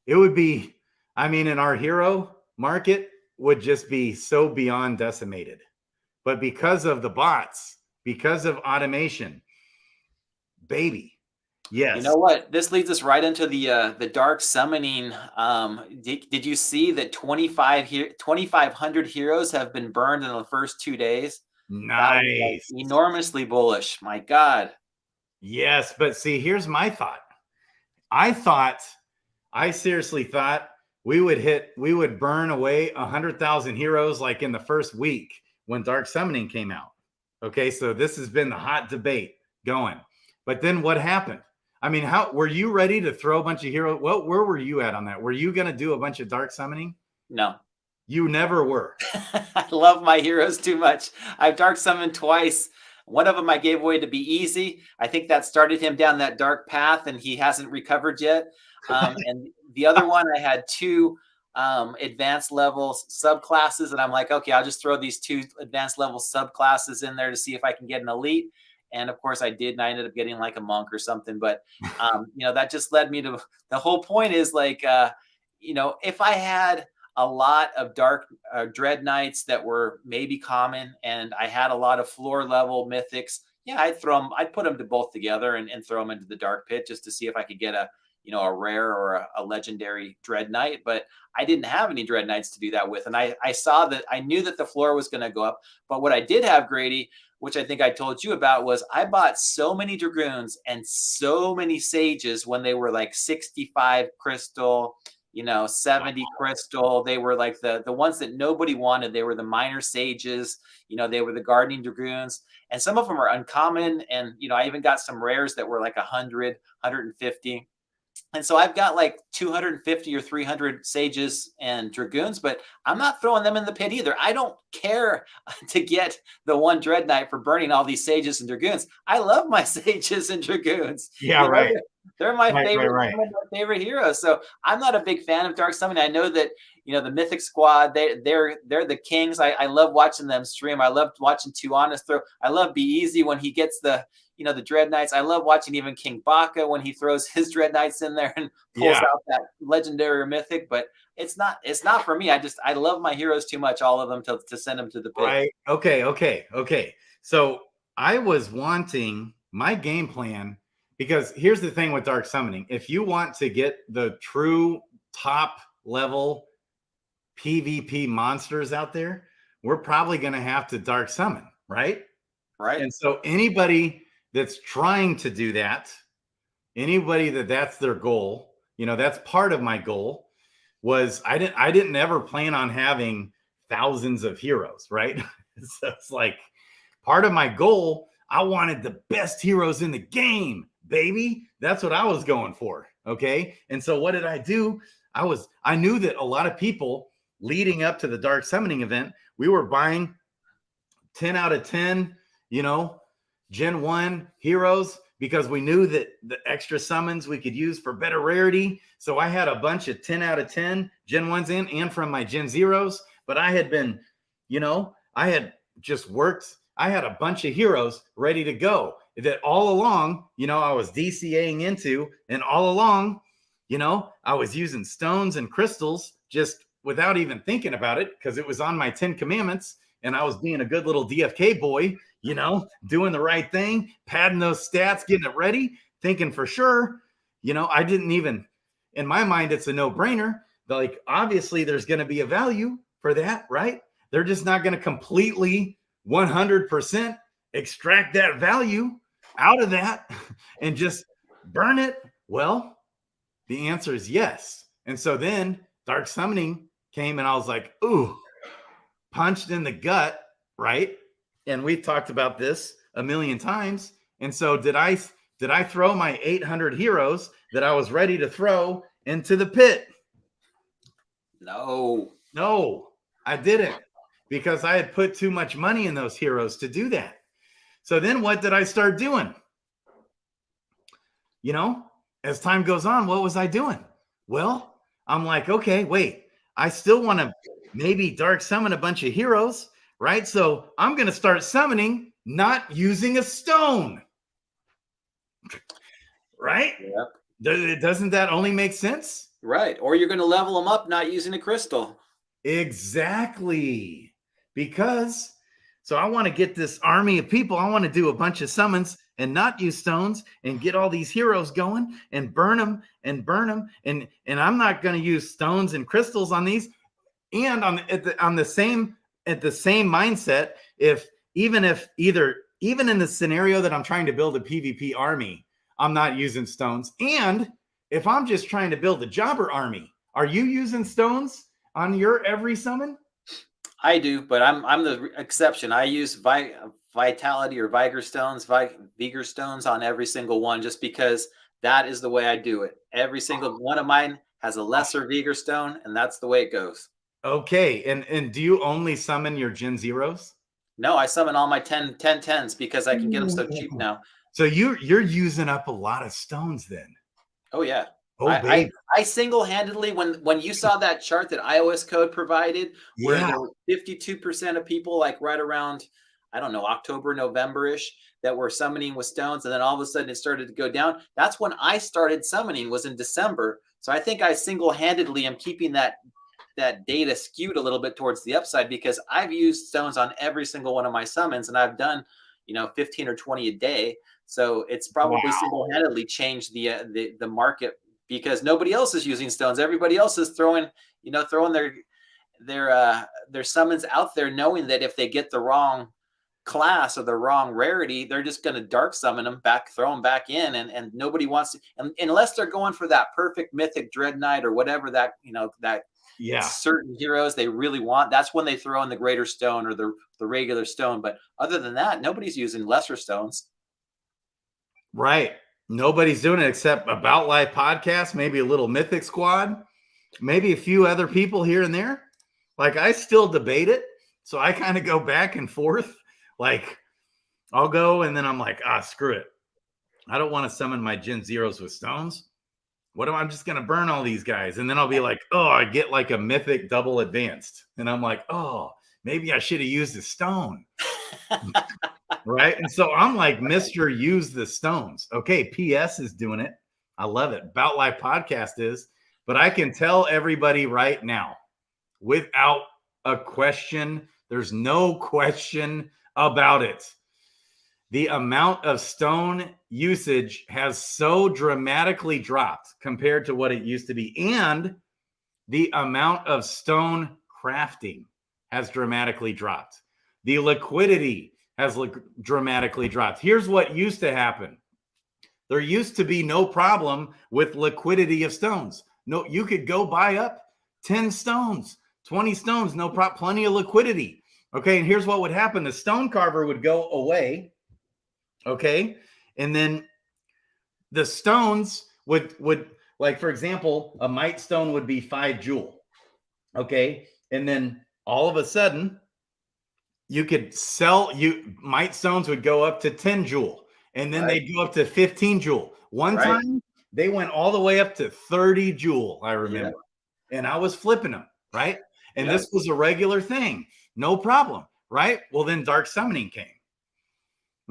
It would be, in our hero market would just be so beyond decimated. But because of the bots, because of automation, baby, yes. You know what? This leads us right into the dark summoning. Did you see that 2,500 heroes have been burned in the first 2 days? Nice. Enormously bullish. My God. Yes, but see, here's my thought. I seriously thought we would burn away 100,000 heroes like in the first week when dark summoning came out. Okay, so this has been the hot debate going. But then what happened? How were you ready to throw a bunch of heroes? Where were you at on that? Were you going to do a bunch of dark summoning? No. You never were. I love my heroes too much. I've dark summoned twice. One of them I gave away to be easy. I think that started him down that dark path and he hasn't recovered yet. And the other one, I had 2 advanced level subclasses, and I'm like, okay, I'll just throw these 2 advanced level subclasses in there to see if I can get an elite. And of course I did, and I ended up getting like a monk or something. But that just led me to the whole point is if I had a lot of dark dread knights that were maybe common, and I had a lot of floor level mythics, I'd put them to both together and throw them into the dark pit just to see if I could get a rare or a legendary dread knight. But I didn't have any dread knights to do that with. And I saw that, I knew that the floor was going to go up. But what I did have, Grady, which I think I told you about, was I bought so many Dragoons and so many Sages when they were like 65 crystal, 70 crystal. They were like the ones that nobody wanted. They were the minor Sages, they were the Gardening Dragoons. And some of them are uncommon. And, I even got some rares that were like 100, 150. And so I've got like 250 or 300 Sages and Dragoons, but I'm not throwing them in the pit either. I don't care to get the one Dread Knight for burning all these Sages and Dragoons. I love my Sages and Dragoons. Yeah, right. They're my favorite, right. One of my favorite heroes. So I'm not a big fan of Dark Summoning. I know that, the Mythic squad, they're the kings. I love watching them stream. I love watching Too Honest throw. I love Be Easy when he gets the Dread Knights. I love watching even King Baka when he throws his Dread Knights in there and pulls out that legendary or mythic. But it's not for me. I love my heroes too much, all of them, to send them to the pit. Right. Okay. So I was wanting my game plan, because here's the thing with Dark Summoning. If you want to get the true top level PvP monsters out there, we're probably going to have to Dark Summon, right? Right. And so anybody that's trying to do that, anybody that's their goal, that's part of my goal, was I didn't ever plan on having thousands of heroes, right? So it's like part of my goal, I wanted the best heroes in the game, baby. That's what I was going for. Okay. And so what did I do? I knew that a lot of people leading up to the Dark Summoning event, we were buying 10 out of 10, Gen 1 heroes, because we knew that the extra summons we could use for better rarity. So I had a bunch of 10 out of 10 Gen 1s in, and from my Gen 0s. But I had been, I had just worked. I had a bunch of heroes ready to go that all along, I was DCAing into. And all along, I was using stones and crystals just without even thinking about it, because it was on my 10 commandments. And I was being a good little DFK boy, doing the right thing, padding those stats, getting it ready, thinking for sure, I didn't even, in my mind, it's a no-brainer. Like, obviously there's going to be a value for that, right? They're just not going to completely 100% extract that value out of that and just burn it. Well, the answer is yes. And so then Dark Summoning came and I was like, ooh, punched in the gut, right? And we've talked about this a million times. And so did I throw my 800 heroes that I was ready to throw into the pit? No, I didn't, because I had put too much money in those heroes to do that. So then what did I start doing? As time goes on, what was I doing? Well, I'm like, okay, wait, I still want to maybe Dark Summon a bunch of heroes, right? So I'm going to start summoning, not using a stone, right? Yep. Doesn't that only make sense? Right. Or you're going to level them up not using a crystal. Exactly. Because so I want to get this army of people. I want to do a bunch of summons and not use stones and get all these heroes going and burn them. And I'm not going to use stones and crystals on these. And on the same mindset, even in the scenario that I'm trying to build a PvP army, I'm not using stones. And if I'm just trying to build a jobber army, are you using stones on your every summon? I do, but I'm the exception. I use vitality or vigor stones on every single one, just because that is the way I do it. Every single one of mine has a lesser vigor stone, and that's the way it goes. Okay, and do you only summon your Gen Zeros? No, I summon all my 10/10s because I can get them so cheap now. So you're using up a lot of stones then. Oh yeah. Oh, baby. I single-handedly, when you saw that chart that iOS code provided, where there were 52% of people, like right around, I don't know, October, November-ish, that were summoning with stones, and then all of a sudden it started to go down. That's when I started summoning, was in December. So I think I single-handedly am keeping that data skewed a little bit towards the upside, because I've used stones on every single one of my summons, and I've done 15 or 20 a day. So it's probably single-handedly changed the market, because nobody else is using stones. Everybody else is throwing their summons out there, knowing that if they get the wrong class or the wrong rarity, they're just going to dark summon them back, throw them back in, and nobody wants to, unless they're going for that perfect mythic dread knight or whatever that, that certain heroes they really want. That's when they throw in the greater stone or the regular stone. But other than that, nobody's using lesser stones. Right. Nobody's doing it except About Life podcast, maybe a little Mythic squad, maybe a few other people here and there. Like, I still debate it. So I kind of go back and forth. Like, I'll go and then I'm like, screw it. I don't want to summon my Gen Zeros with stones. What am I'm just going to burn all these guys? And then I'll be like, I get like a Mythic double advanced. And I'm like, maybe I should have used a stone. Right. And so I'm like, Mr. Use the stones. Okay. PS is doing it. I love it. About Life podcast is, but I can tell everybody right now, without a question, there's no question about it. The amount of stone usage has so dramatically dropped compared to what it used to be. And the amount of stone crafting has dramatically dropped. The liquidity has dramatically dropped. Here's what used to happen. There used to be no problem with liquidity of stones. No, you could go buy up 10 stones, 20 stones, no problem, plenty of liquidity. Okay, and here's what would happen. The stone carver would go away, okay? And then the stones would like, for example, a mite stone would be 5 jewel, okay? And then all of a sudden, you could sell, mite stones would go up to 10 jewel, and then they'd go up to 15 jewel. One time, they went all the way up to 30 jewel, I remember. Yeah. And I was flipping them, right? And this was a regular thing. No problem, right? Well, then dark summoning came.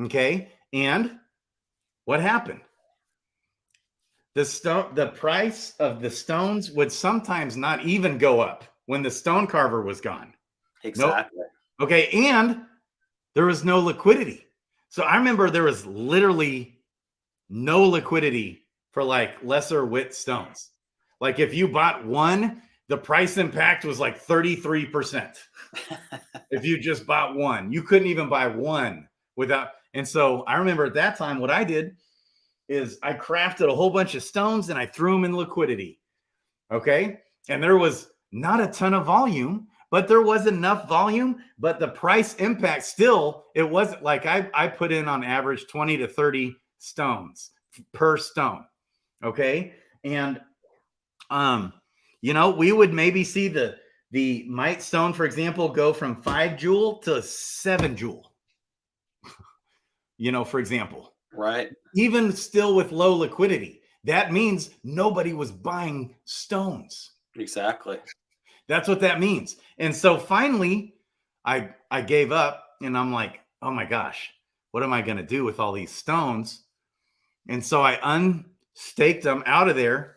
Okay. And what happened? The price of the stones would sometimes not even go up when the stone carver was gone. Exactly. Nope. Okay. And there was no liquidity. So I remember there was literally no liquidity for like lesser wit stones. Like if you bought one, the price impact was like 33%. If you just bought one, you couldn't even buy one without. And so I remember at that time, what I did is I crafted a whole bunch of stones and I threw them in liquidity. Okay. And there was not a ton of volume, but there was enough volume, but the price impact still, it wasn't like I put in on average 20 to 30 stones per stone. Okay. And, we would maybe see the mite stone, for example, go from 5 jewel to 7 jewel, for example. Right. Even still with low liquidity, that means nobody was buying stones. Exactly. That's what that means. And so finally, I gave up and I'm like, oh my gosh, what am I going to do with all these stones? And so I unstaked them out of there.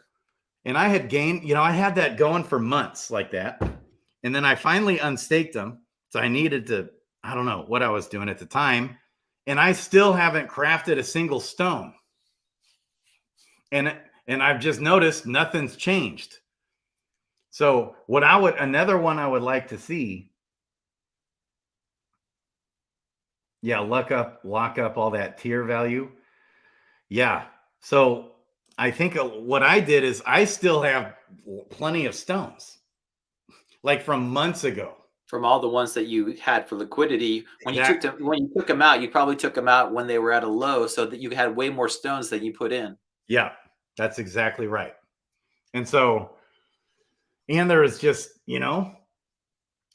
And I had gained, I had that going for months like that. And then I finally unstaked them. So I needed to, I don't know what I was doing at the time. And I still haven't crafted a single stone. And I've just noticed nothing's changed. So another one I would like to see. Yeah, lock up all that tier value. Yeah. So I think what I did is I still have plenty of stones, like from months ago. From all the ones that you had for liquidity, when you took them out, you probably took them out when they were at a low, so that you had way more stones than you put in. Yeah, that's exactly right. And so, and there is just,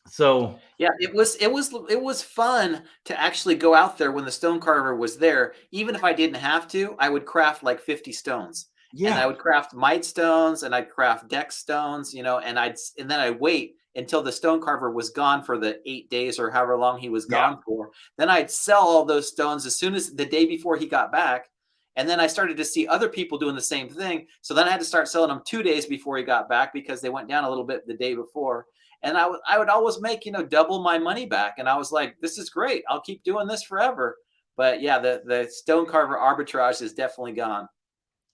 so yeah, it was fun to actually go out there when the stone carver was there. Even if I didn't have to, I would craft like 50 stones. Yeah. And I would craft mite stones and I'd craft dex stones, and then I'd wait until the stone carver was gone for the 8 days or however long he was gone for. Then I'd sell all those stones as soon as the day before he got back. And then I started to see other people doing the same thing. So then I had to start selling them 2 days before he got back because they went down a little bit the day before. And I would always make, double my money back. And I was like, this is great. I'll keep doing this forever. But yeah, the stone carver arbitrage is definitely gone.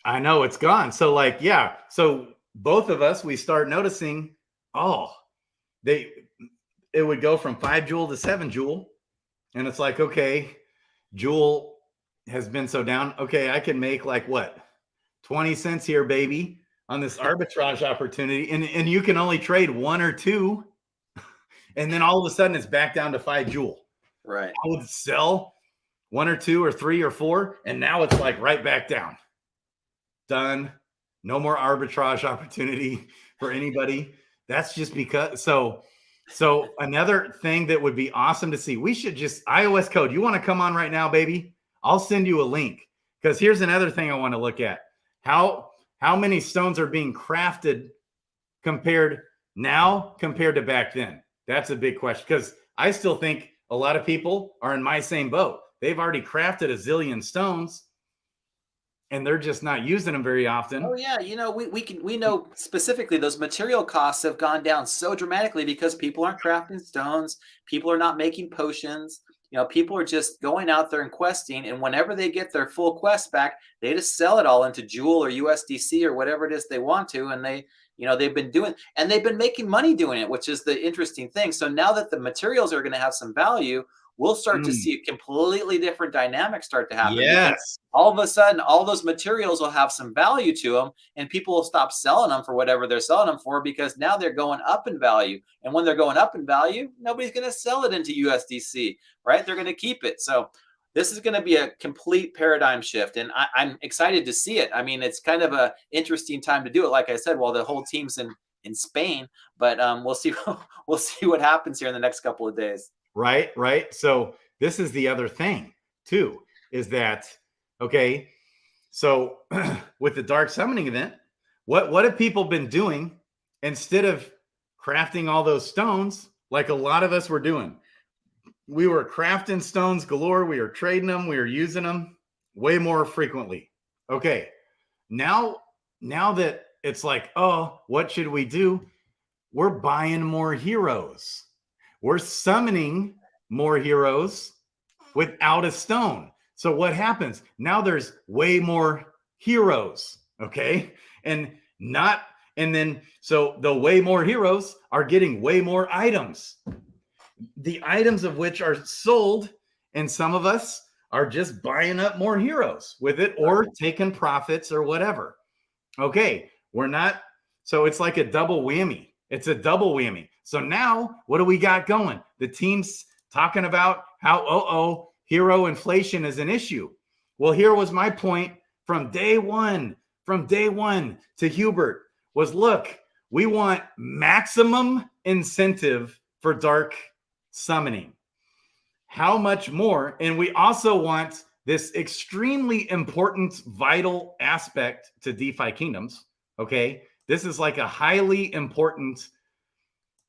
I know it's gone. So so both of us, we start noticing, it would go from 5 jewel to 7 jewel. And it's like, okay, Jewel has been so down. Okay, I can make like what, 20 cents here, baby, on this arbitrage opportunity. And you can only trade 1 or 2. And then all of a sudden it's back down to 5 Jewel. Right. I would sell 1 or 2 or 3 or 4. And now it's like right back down. Done. No more arbitrage opportunity for anybody. That's just because. So another thing that would be awesome to see, we should just iOS code. You want to come on right now, baby? I'll send you a link, because here's another thing I want to look at. How many stones are being crafted compared to back then? That's a big question, because I still think a lot of people are in my same boat. They've already crafted a zillion stones, and they're just not using them very often. Oh yeah, we know specifically those material costs have gone down so dramatically because people aren't crafting stones, people are not making potions. People are just going out there and questing, and whenever they get their full quest back, they just sell it all into Jewel or USDC or whatever it is they want to, and they've been making money doing it, which is the interesting thing. So now that the materials are going to have some value, we'll start to see a completely different dynamic start to happen. Yes. All of a sudden, all those materials will have some value to them, and people will stop selling them for whatever they're selling them for, because now they're going up in value. And when they're going up in value, nobody's going to sell it into USDC, right? They're going to keep it. So this is going to be a complete paradigm shift, and I'm excited to see it. I mean, it's kind of a interesting time to do it. Like I said, while the whole team's in Spain, but we'll see what happens here in the next couple of days. Right. So this is the other thing too, is that, okay, so with the dark summoning event, what have people been doing instead of crafting all those stones like a lot of us were doing? We were crafting stones galore. We were trading them. We were using them way more frequently. Okay, now that it's like, oh, what should we do? We're buying more heroes. We're summoning more heroes without a stone. So what happens? Now there's way more heroes, okay? So the way more heroes are getting way more items. The items of which are sold, and some of us are just buying up more heroes with it or taking profits or whatever. Okay, so it's like a double whammy. It's a double whammy. So now what do we got going? The team's talking about how, hero inflation is an issue. Well, here was my point from day one to Hubert was, look, we want maximum incentive for dark summoning. How much more? And we also want this extremely important, vital aspect to DeFi Kingdoms. Okay. This is like a highly important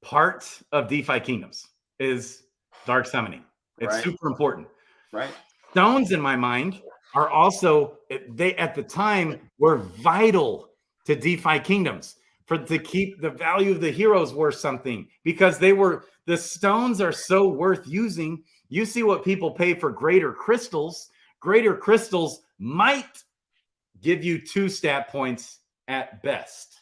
part of DeFi Kingdoms is dark summoning. It's super important. Right. Stones, in my mind, are also, they at the time were vital to DeFi Kingdoms to keep the value of the heroes worth something, because the stones are so worth using. You see what people pay for greater crystals. Greater crystals might give you 2 stat points at best.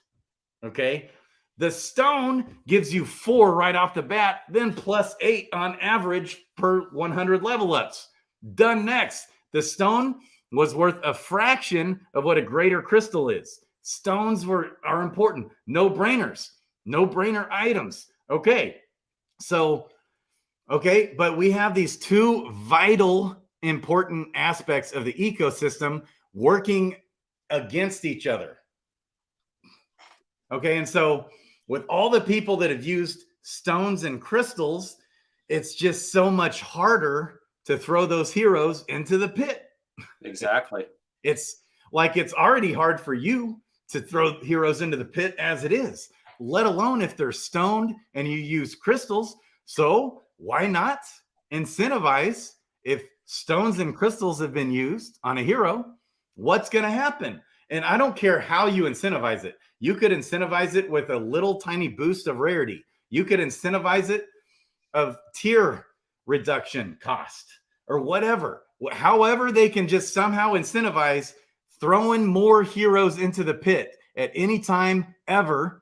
Okay. The stone gives you 4 right off the bat, then plus 8 on average per 100 level ups. Done next. The stone was worth a fraction of what a greater crystal is. Stones are important. No brainer items. Okay. So, but we have these 2 vital, important aspects of the ecosystem working against each other. Okay. And so with all the people that have used stones and crystals, it's just so much harder to throw those heroes into the pit. Exactly. It's like it's already hard for you to throw heroes into the pit as it is, let alone if they're stoned and you use crystals. So why not incentivize? If stones and crystals have been used on a hero, what's going to happen? And I don't care how you incentivize it. You could incentivize it with a little tiny boost of rarity. You could incentivize it of tier reduction cost or whatever. However, they can just somehow incentivize throwing more heroes into the pit at any time ever.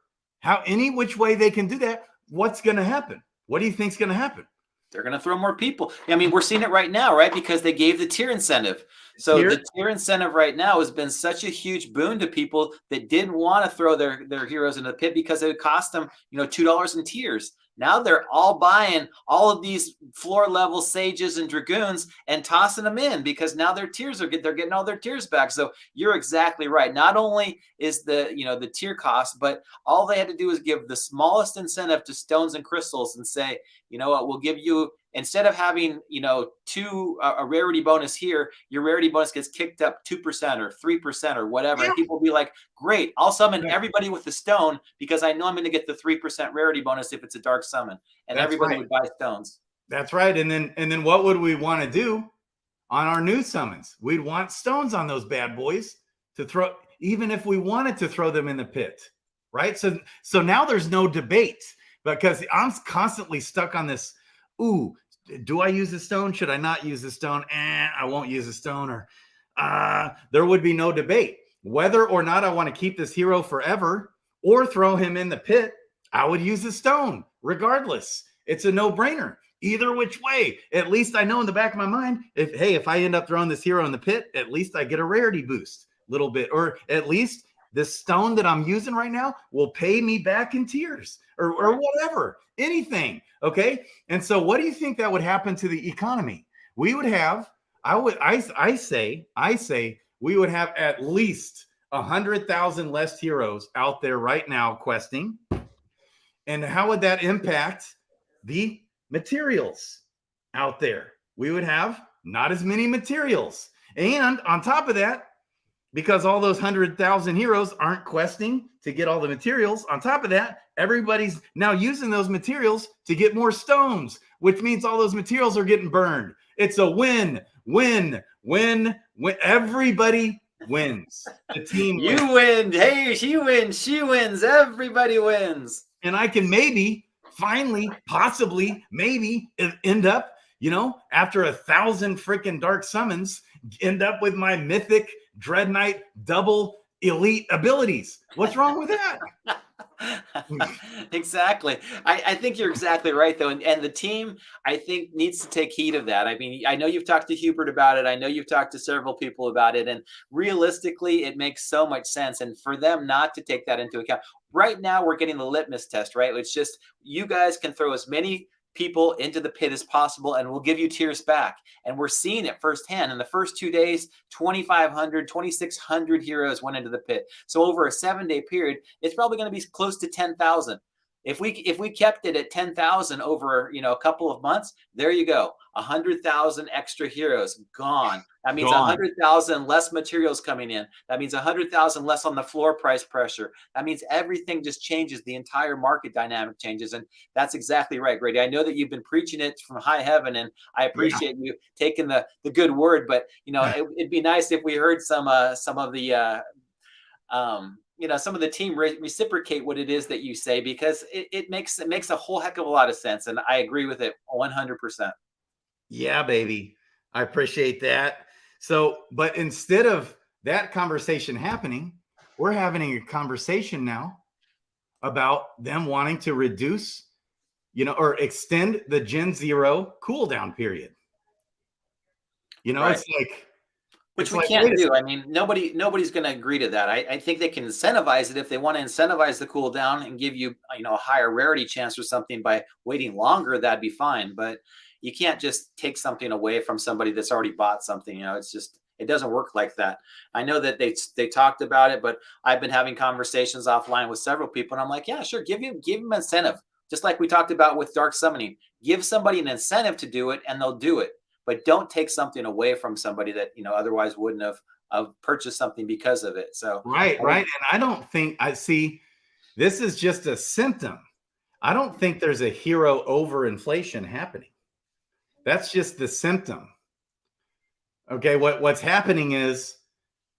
Any which way they can do that, what's going to happen? What do you think is going to happen? They're going to throw more people. I mean, we're seeing it right now, right? Because they gave the tier incentive. So the tier incentive right now has been such a huge boon to people that didn't want to throw their heroes in the pit because it would cost them, $2 in tiers. Now they're all buying all of these floor level sages and dragoons and tossing them in because now their tiers they're getting all their tiers back. So you're exactly right. Not only is the tier cost, but all they had to do is give the smallest incentive to stones and crystals and say, you know what, we'll give you, instead of having, a rarity bonus here, your rarity bonus gets kicked up 2% or 3% or whatever. And people will be like, great, I'll summon everybody with the stone because I know I'm going to get the 3% rarity bonus if it's a dark summon. And everybody would buy stones. That's right. And then what would we want to do on our new summons? We'd want stones on those bad boys to throw, even if we wanted to throw them in the pit, right? So now there's no debate because I'm constantly stuck on this. Ooh, do I use a stone? Should I not use a stone? I won't use a stone. Or there would be no debate. Whether or not I want to keep this hero forever or throw him in the pit, I would use a stone regardless. It's a no-brainer. Either which way, at least I know in the back of my mind, if I end up throwing this hero in the pit, at least I get a rarity boost a little bit. Or at least the stone that I'm using right now will pay me back in tiers or whatever, anything. Okay. And so what do you think that would happen to the economy? We would have, I say we would have at least 100,000 less heroes out there right now questing. And how would that impact the materials out there? We would have not as many materials. And on top of that, because all those 100,000 heroes aren't questing to get all the materials, on top of that, everybody's now using those materials to get more stones, which means all those materials are getting burned. It's a win, win, win, win. Everybody wins. The team wins. You win. Hey, she wins. She wins. Everybody wins. And I can maybe, finally, possibly, maybe end up, after 1,000 freaking dark summons, end up with my Mythic Dread Knight double elite abilities. What's wrong with that? Exactly. I think you're exactly right, though. And the team, I think, needs to take heed of that. I mean, I know you've talked to Hubert about it. I know you've talked to several people about it. And realistically, it makes so much sense. And for them not to take that into account. Right now, we're getting the litmus test, right? It's just you guys can throw as many people into the pit as possible and we'll give you tiers back. And we're seeing it firsthand. In the first 2 days, 2,500, 2,600 heroes went into the pit. So over a 7-day period, it's probably going to be close to 10,000. If we kept it at 10,000 over a couple of months, there you go, 100,000 extra heroes gone. That means 100,000 less materials coming in. That means 100,000 less on the floor price pressure. That means everything just changes. The entire market dynamic changes, and that's exactly right, Grady. I know that you've been preaching it from high heaven, and I appreciate you taking the good word. But it'd be nice if we heard some of the some of the team reciprocate what it is that you say, because it makes a whole heck of a lot of sense. And I agree with it 100%. Yeah, baby. I appreciate that. So, but instead of that conversation happening, we're having a conversation now about them wanting to reduce, or extend the Gen 0 cooldown period. It's like, which we can't do. I mean, nobody's going to agree to that. I think they can incentivize it if they want to incentivize the cooldown and give you, a higher rarity chance or something by waiting longer. That'd be fine. But you can't just take something away from somebody that's already bought something. It's just, it doesn't work like that. I know that they talked about it, but I've been having conversations offline with several people, and I'm like, yeah, sure, give them incentive, just like we talked about with dark summoning. Give somebody an incentive to do it, and they'll do it. But don't take something away from somebody that otherwise wouldn't have purchased something because of it. So right. And I don't think this is just a symptom. I don't think there's a hero overinflation happening. That's just the symptom. Okay, what's happening is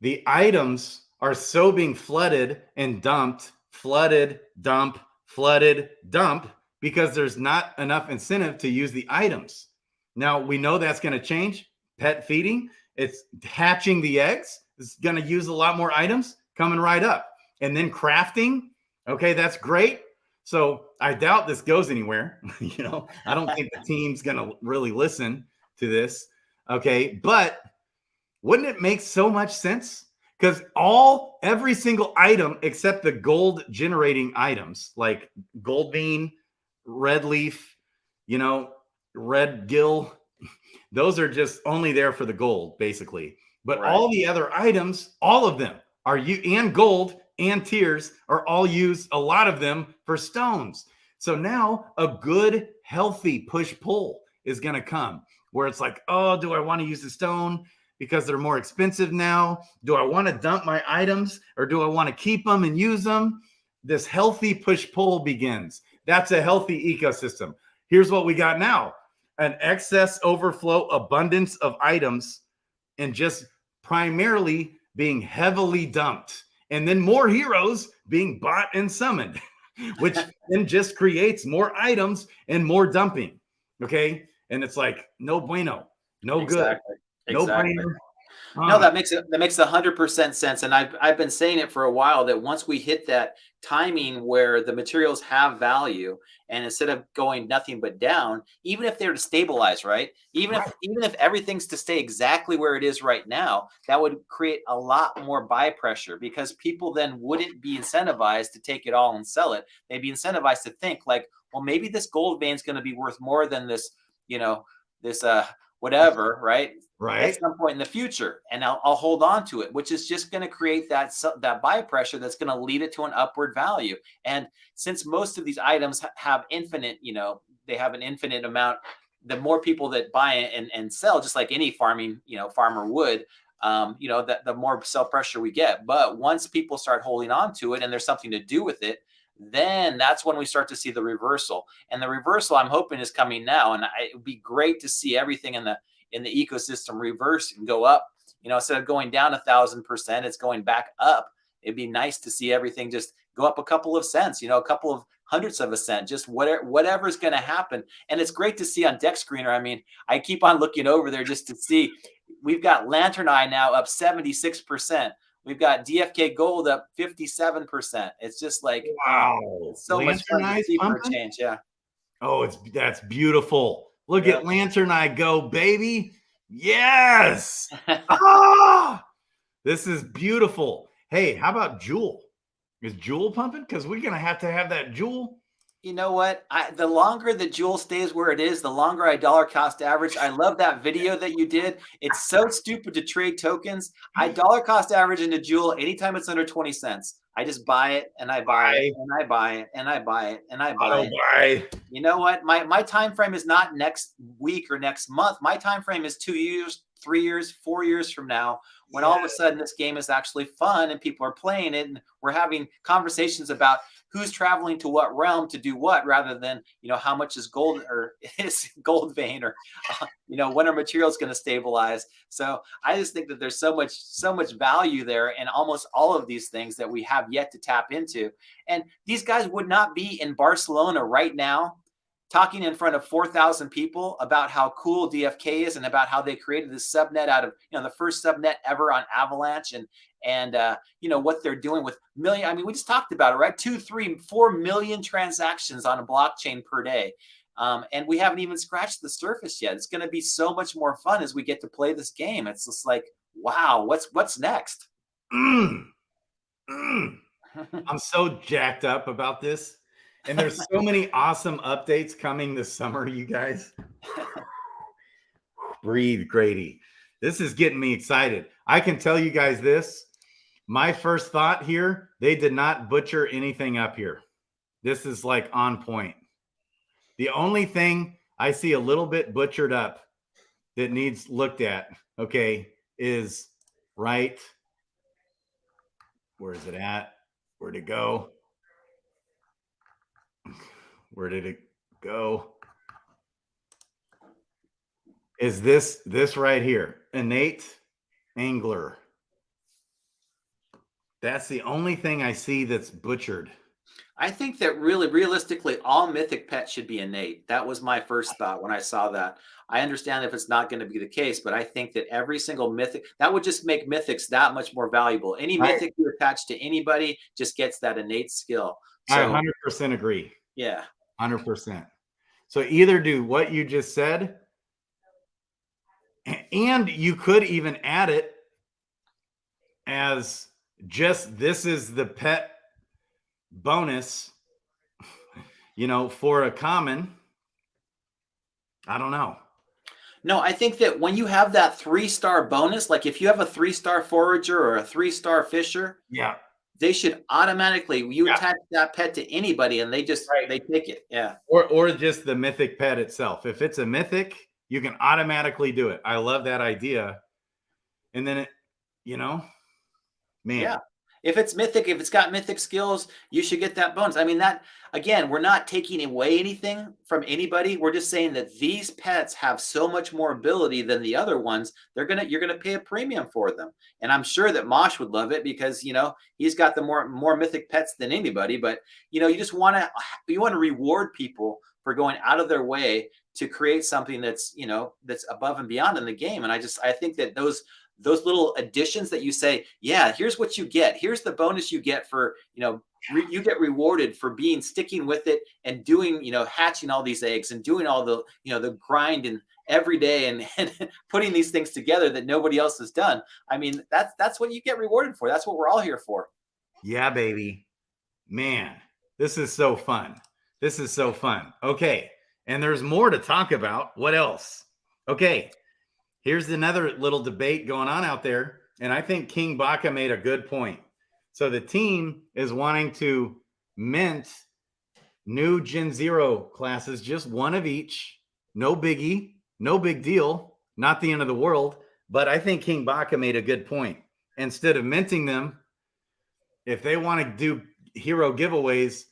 the items are so being flooded and dumped, flooded, dump, flooded, dump, because there's not enough incentive to use the items. Now, we know that's going to change. Pet feeding, it's hatching the eggs. It's going to use a lot more items coming right up. And then crafting, okay, that's great. So I doubt this goes anywhere. You know, I don't think the team's going to really listen to this. Okay. But wouldn't it make so much sense? Because every single item except the gold generating items like gold bean, red leaf, you know, red gill, those are just only there for the gold, basically. But Right. all the other items, all of them are and gold and tiers are all used, a lot of them for stones. So now a good, healthy push pull is going to come where it's like, oh, do I want to use the stone because they're more expensive now? Do I want to dump my items or do I want to keep them and use them? This healthy push pull begins. That's a healthy ecosystem. Here's what we got now: an excess, overflow, abundance of items, and just primarily being heavily dumped. And then more heroes being bought and summoned, which then just creates more items and more dumping. Okay. And it's like, no bueno, no good, no brainer. No, that makes 100% sense, and I've been saying it for a while that once we hit that timing where the materials have value, and instead of going nothing but down, even if they're to stabilize, right? Even if everything's to stay exactly where it is right now, that would create a lot more buy pressure because people then wouldn't be incentivized to take it all and sell it. They'd be incentivized to think like, well, maybe this gold vein is going to be worth more than this, this whatever, right? Right. At some point in the future, and I'll hold on to it, which is just going to create that buy pressure that's going to lead it to an upward value. And since most of these items have infinite, they have an infinite amount, the more people that buy and sell, just like any farmer would, that the more sell pressure we get. But once people start holding on to it and there's something to do with it, then that's when we start to see the reversal. And the reversal I'm hoping is coming now. And it would be great to see everything in the ecosystem reverse and go up. Instead of going down 1,000%, it's going back up. It'd be nice to see everything just go up a couple of cents, a couple of hundredths of a cent, just whatever's going to happen. And it's great to see on Deck Screener. I mean, I keep on looking over there just to see. We've got Lantern Eye now up 76%. We've got DFK Gold up 57%. It's just like, wow, it's so much fun to see for a change. Yeah. Oh, that's beautiful. Look at Lantern Eye go, baby. Yes. This is beautiful. Hey, how about Jewel? Is Jewel pumping? Because we're going to have that Jewel. You know what? The longer the Jewel stays where it is, the longer I dollar cost average. I love that video that you did. It's so stupid to trade tokens. I dollar cost average into Jewel anytime it's under 20 cents. I just buy it and I buy it and I buy it and I buy it and I buy it. You know what? My time frame is not next week or next month. My time frame is 2 years, 3 years, 4 years from now, when all of a sudden this game is actually fun and people are playing it and we're having conversations about who's traveling to what realm to do what, rather than, how much is gold or is gold vein or, when are materials going to stabilize. So I just think that there's so much value there in almost all of these things that we have yet to tap into. And these guys would not be in Barcelona right now talking in front of 4,000 people about how cool DFK is and about how they created this subnet out of, the first subnet ever on Avalanche and what they're doing with million. I mean, we just talked about it, right? 2, 3, 4 million transactions on a blockchain per day. And we haven't even scratched the surface yet. It's going to be so much more fun as we get to play this game. It's just like, wow, what's next? I'm so jacked up about this. And there's so many awesome updates coming this summer, you guys. Breathe, Grady. This is getting me excited. I can tell you guys this. My first thought here, they did not butcher anything up here. This is like on point. The only thing I see a little bit butchered up that needs looked at, okay, is right. Where is it at? Where'd it go? Where did it go? Is this right here? Innate angler. That's the only thing I see that's butchered. I think that really, realistically, all Mythic pets should be innate. That was my first thought when I saw that. I understand if it's not going to be the case, but I think that every single Mythic, that would just make Mythics that much more valuable. Any Mythic you attach to anybody just gets that innate skill. So, I 100% agree. Yeah. 100%. So either do what you just said, and you could even add it as just this is the pet bonus, for a common. I don't know. No, I think that when you have that 3-star bonus, like if you have a 3-star forager or a 3-star fisher, Yeah. they should automatically, you Yeah. attach that pet to anybody and they just, Right. they take it. Yeah. Or just the mythic pet itself. If it's a mythic, you can automatically do it. I love that idea. And then man. Yeah. If it's mythic, if it's got mythic skills, you should get that bonus. I mean, that again, we're not taking away anything from anybody. We're just saying that these pets have so much more ability than the other ones. You're gonna pay a premium for them. And I'm sure that Mosh would love it because he's got the more mythic pets than anybody. But you just wanna reward people for going out of their way to create something that's that's above and beyond in the game. And I think that those little additions that you say, yeah, here's what you get. Here's the bonus you get for, you get rewarded for sticking with it and doing, hatching all these eggs and doing all the, the grind and every day and putting these things together that nobody else has done. I mean, that's what you get rewarded for. That's what we're all here for. Yeah, baby. Man, this is so fun. This is so fun. Okay. And there's more to talk about. What else? Okay. Here's another little debate going on out there. And I think King Baka made a good point. So the team is wanting to mint new Gen Zero classes, just one of each. No biggie, no big deal, not the end of the world. But I think King Baka made a good point. Instead of minting them, if they want to do hero giveaways,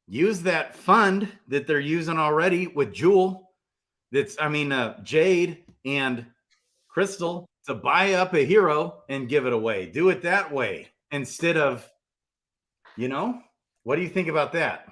use that fund that they're using already with Jewel. Jade and Crystal to buy up a hero and give it away. Do it that way instead of, what do you think about that?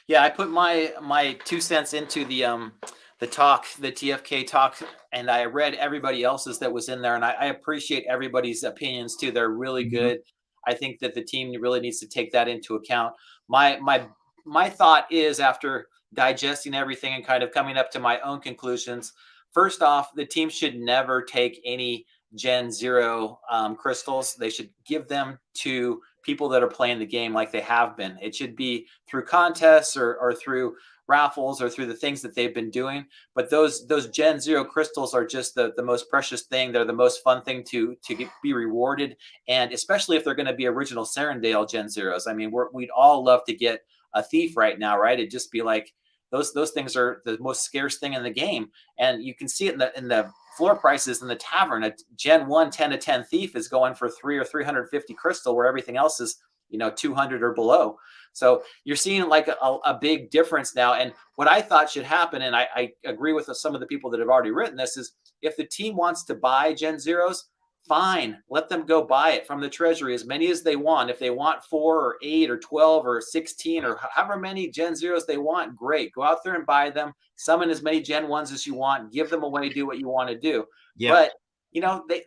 Yeah, I put my 2 cents into the talk, the TFK talk, and I read everybody else's that was in there, and I appreciate everybody's opinions too. They're really good. I think that the team really needs to take that into account. My thought is, after digesting everything and kind of coming up to my own conclusions, first off, the team should never take any Gen Zero crystals. They should give them to people that are playing the game like they have been. It should be through contests or through raffles or through the things that they've been doing. But those Gen Zero crystals are just the most precious thing. They're the most fun thing to be rewarded. And especially if they're going to be original Serendale Gen Zeros. I mean, we'd all love to get a thief right now, right? It'd just be like, those things are the most scarce thing in the game. And you can see it in the floor prices in the tavern. A Gen 1 10 to 10 thief is going for 300 or 350 crystal, where everything else is 200 or below. So you're seeing like a big difference now. And what I thought should happen, and I agree with some of the people that have already written this, is if the team wants to buy Gen Zeros, fine, let them go buy it from the Treasury, as many as they want. If they want 4 or 8 or 12 or 16 or however many Gen Zeros they want, great. Go out there and buy them. Summon as many Gen 1s as you want. Give them away. Do what you want to do. Yeah. But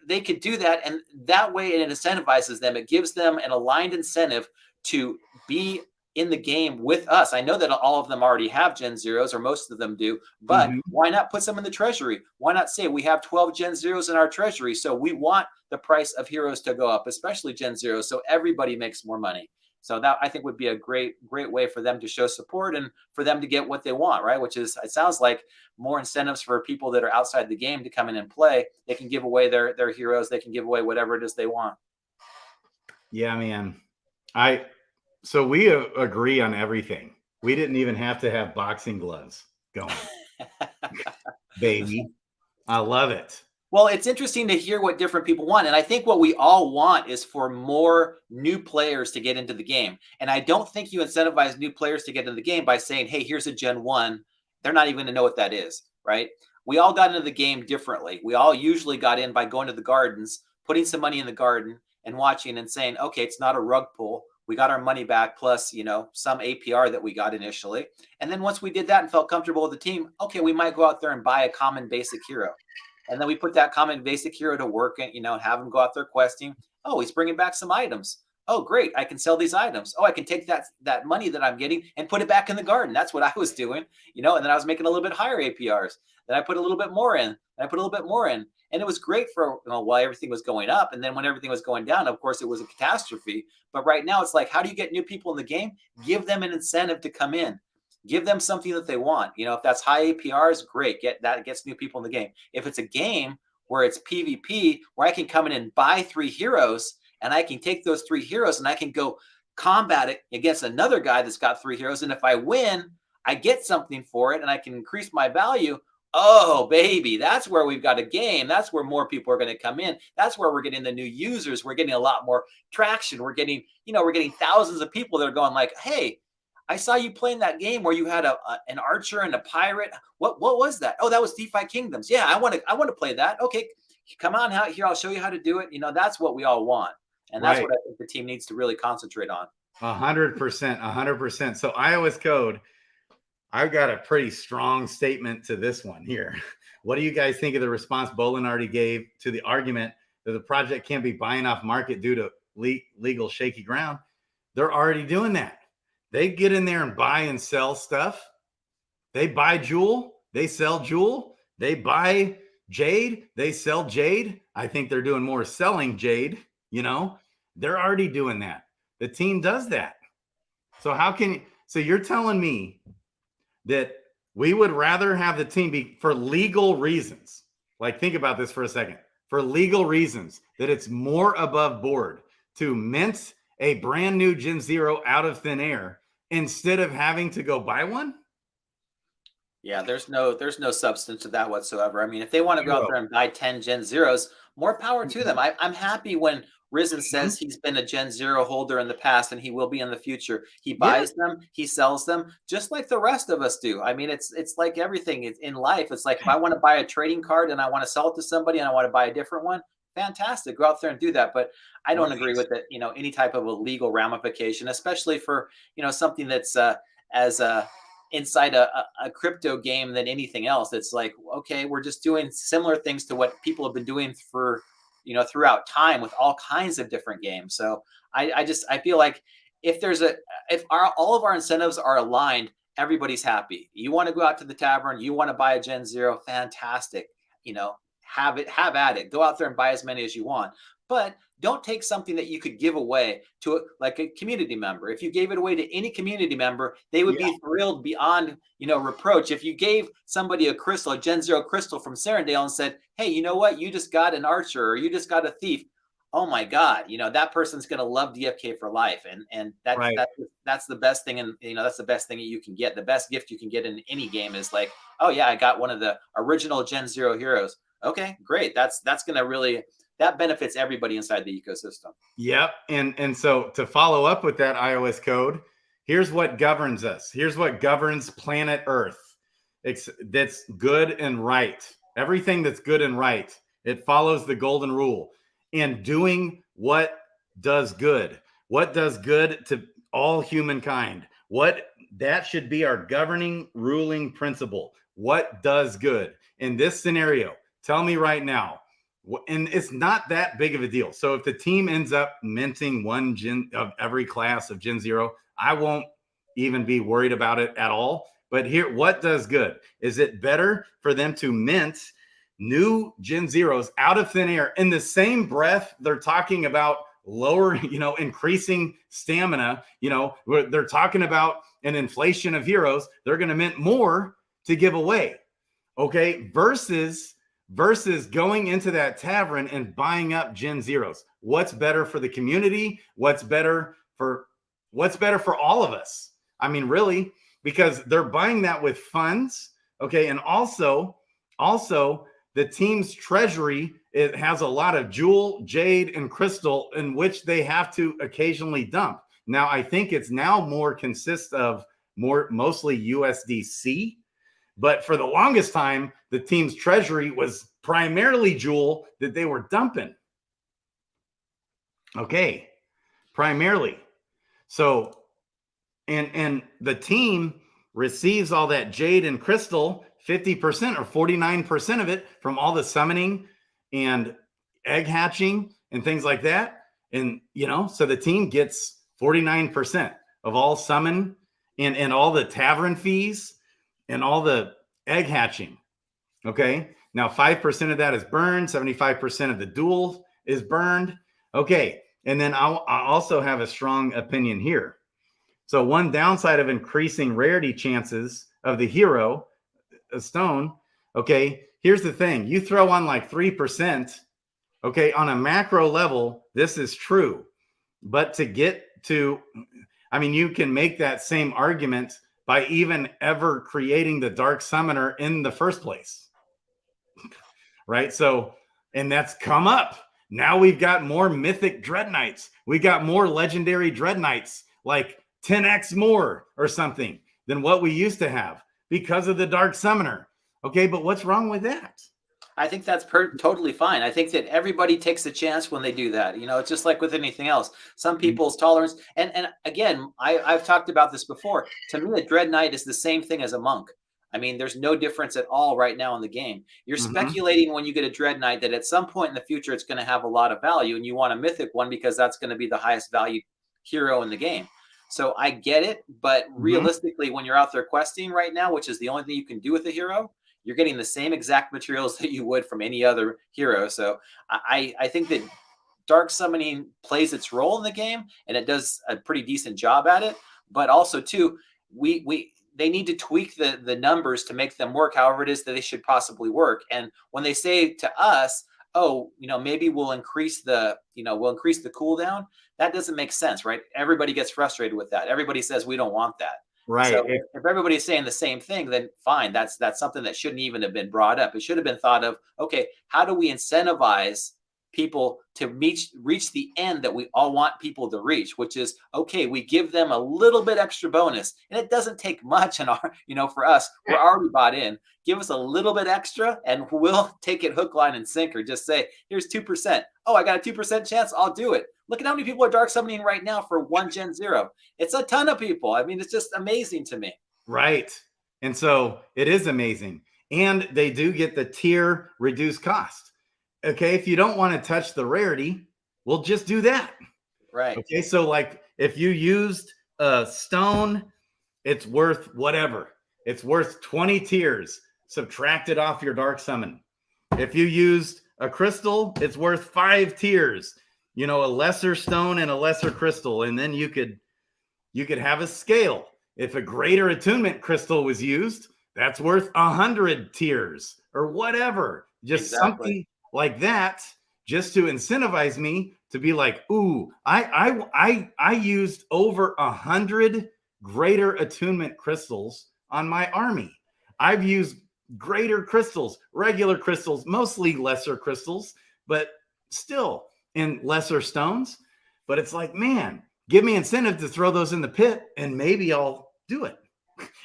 they could do that, and that way it incentivizes them. It gives them an aligned incentive to be in the game with us. I know that all of them already have Gen Zeros, or most of them do, but why not put some in the Treasury? Why not say we have 12 Gen Zeros in our Treasury, so we want the price of heroes to go up, especially Gen Zeros, so everybody makes more money. So that, I think, would be a great way for them to show support and for them to get what they want, right? Which is, it sounds like, more incentives for people that are outside the game to come in and play. They can give away their heroes. They can give away whatever it is they want. Yeah, man. So we agree on everything. We didn't even have to have boxing gloves going. Baby. I love it. Well, it's interesting to hear what different people want. And I think what we all want is for more new players to get into the game. And I don't think you incentivize new players to get into the game by saying, hey, here's a Gen 1. They're not even going to know what that is, right? We all got into the game differently. We all usually got in by going to the gardens, putting some money in the garden and watching and saying, okay, it's not a rug pull. We got our money back plus, some APR that we got initially. And then once we did that and felt comfortable with the team, okay, we might go out there and buy a common basic hero. And then we put that common basic hero to work and, have him go out there questing. Oh, he's bringing back some items. Oh, great. I can sell these items. Oh, I can take that money that I'm getting and put it back in the garden. That's what I was doing, and then I was making a little bit higher APRs. Then I put a little bit more in. And I put a little bit more in. And it was great for while everything was going up. And then when everything was going down, of course, it was a catastrophe. But right now, it's like, how do you get new people in the game? Give them an incentive to come in. Give them something that they want. If that's high APRs, great. That gets new people in the game. If it's a game where it's PvP, where I can come in and buy 3 heroes, and I can take those 3 heroes and I can go combat it against another guy that's got 3 heroes. And if I win, I get something for it and I can increase my value. Oh, baby, that's where we've got a game. That's where more people are going to come in. That's where we're getting the new users. We're getting a lot more traction. We're getting thousands of people that are going like, hey, I saw you playing that game where you had an archer and a pirate. What was that? Oh, that was DeFi Kingdoms. Yeah, I want to play that. Okay, come on out here. I'll show you how to do it. That's what we all want. And that's what I think the team needs to really concentrate on. 100%, 100%. So iOS code, I've got a pretty strong statement to this one here. What do you guys think of the response Bolin already gave to the argument that the project can't be buying off market due to legal shaky ground? They're already doing that. They get in there and buy and sell stuff. They buy Jewel. They sell Jewel. They buy Jade. They sell Jade. I think they're doing more selling Jade. They're already doing that. The team does that. So so you're telling me that we would rather have the team be for legal reasons. Like, think about this for a second. For legal reasons, that it's more above board to mint a brand new Gen Zero out of thin air instead of having to go buy one? Yeah, there's no substance to that whatsoever. I mean, if they want to go out there and buy 10 Gen Zeros, more power to them. I'm happy when Risen says he's been a Gen Zero holder in the past and he will be in the future. He buys them, he sells them, just like the rest of us do. I mean, it's like everything in life. It's like, if I want to buy a trading card and I want to sell it to somebody and I want to buy a different one, fantastic, go out there and do that. But I don't agree with it, any type of a legal ramification, especially for, something that's as inside a crypto game than anything else. It's like, okay, we're just doing similar things to what people have been doing for, throughout time with all kinds of different games. So I feel like if all of our incentives are aligned, everybody's happy. You want to go out to the tavern, you want to buy a Gen Zero, fantastic. Have at it. Go out there and buy as many as you want. But don't take something that you could give away to like a community member. If you gave it away to any community member, they would be thrilled beyond, reproach. If you gave somebody a Gen Zero crystal from Serendale and said, hey, you know what? You just got an archer or you just got a thief. Oh my God, that person's going to love DFK for life. And that's the best thing. And, that's the best thing that you can get. The best gift you can get in any game is like, oh yeah, I got one of the original Gen Zero heroes. Okay, great. That's going to really, that benefits everybody inside the ecosystem. Yep. And so to follow up with that iOS code, here's what governs us. Here's what governs planet Earth. That's good and right. Everything that's good and right. It follows the golden rule. And doing what does good. What does good to all humankind. That should be our governing, ruling principle. What does good? In this scenario, tell me right now, and it's not that big of a deal. So if the team ends up minting one Gen of every class of Gen Zero, I won't even be worried about it at all. But here, what does good? Is it better for them to mint new Gen Zeros out of thin air in the same breath they're talking about increasing stamina? They're talking about an inflation of heroes. They're going to mint more to give away. Okay. Versus going into that tavern and buying up Gen Zeros. What's better for the community? What's better for all of us? I mean, really, because they're buying that with funds. Okay. And also the team's treasury, it has a lot of jewel, jade, and crystal in which they have to occasionally dump. Now, I think it's now consists of mostly USDC. But for the longest time, the team's treasury was primarily jewel that they were dumping. Okay, primarily. So, and the team receives all that jade and crystal, 50% or 49% of it from all the summoning and egg hatching and things like that. And, so the team gets 49% of all summon and all the tavern fees and all the egg hatching. Okay. Now 5% of that is burned. 75% of the duel is burned. Okay. And then I also have a strong opinion here. So one downside of increasing rarity chances of the hero, a stone. Okay. Here's the thing. You throw on like 3%. Okay. On a macro level, this is true. But to get to, you can make that same argument by even ever creating the Dark Summoner in the first place. Right? So, and that's come up. Now we've got more Mythic Dread Knights. We got more legendary Dread Knights, like 10x more or something than what we used to have because of the Dark Summoner. Okay, but what's wrong with that? I think that's totally fine. I think that everybody takes a chance when they do that. It's just like with anything else. Some people's tolerance, and again, I've talked about this before. To me, a Dread Knight is the same thing as a monk. There's no difference at all right now in the game. You're speculating when you get a Dread Knight that at some point in the future it's going to have a lot of value, and you want a Mythic one because that's going to be the highest value hero in the game. So I get it, but realistically, when you're out there questing right now, which is the only thing you can do with a hero, you're getting the same exact materials that you would from any other hero. So I think that dark summoning plays its role in the game, and it does a pretty decent job at it. But also, too, they need to tweak the numbers to make them work however it is that they should possibly work. And when they say to us, oh, maybe we'll increase the cooldown, that doesn't make sense, right? Everybody gets frustrated with that. Everybody says we don't want that. Right. So if everybody's saying the same thing, then fine. That's something that shouldn't even have been brought up. It should have been thought of, okay, how do we incentivize people to reach the end that we all want people to reach, which is, okay, we give them a little bit extra bonus. And it doesn't take much in our, for us, we're already bought in. Give us a little bit extra and we'll take it hook, line, and sinker. Just say, here's 2%. Oh, I got a 2% chance. I'll do it. Look at how many people are dark summoning right now for 1 Gen 0. It's a ton of people. It's just amazing to me. Right. And so it is amazing. And they do get the tier reduced cost. Okay. If you don't want to touch the rarity, we'll just do that. Right. Okay. So like if you used a stone, it's worth whatever. It's worth 20 tiers subtracted off your dark summon. If you used a crystal, it's worth 5 tiers. A lesser stone and a lesser crystal. And then you could have a scale. If a greater attunement crystal was used, that's worth 100 tiers or whatever. Just something like that, just to incentivize me to be like, ooh, I used over 100 greater attunement crystals on my army. I've used greater crystals, regular crystals, mostly lesser crystals, but still in lesser stones. But it's like, man, give me incentive to throw those in the pit and maybe I'll do it.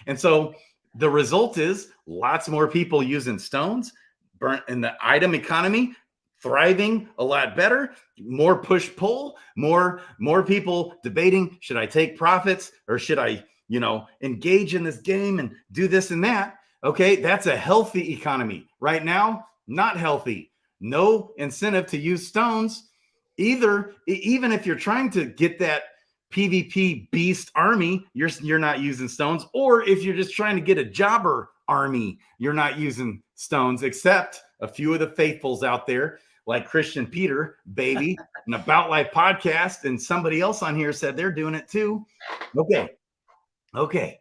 And so the result is lots more people using stones, burnt in the item economy, thriving a lot better, more push pull, more people debating, should I take profits or should I, engage in this game and do this and that? Okay, that's a healthy economy. Right now, not healthy. No incentive to use stones. Even if you're trying to get that PvP beast army, you're not using stones. Or if you're just trying to get a jobber army, you're not using stones, except a few of the faithfuls out there, like Kristian Peter BABY, an About Life podcast, and somebody else on here said they're doing it too. Okay.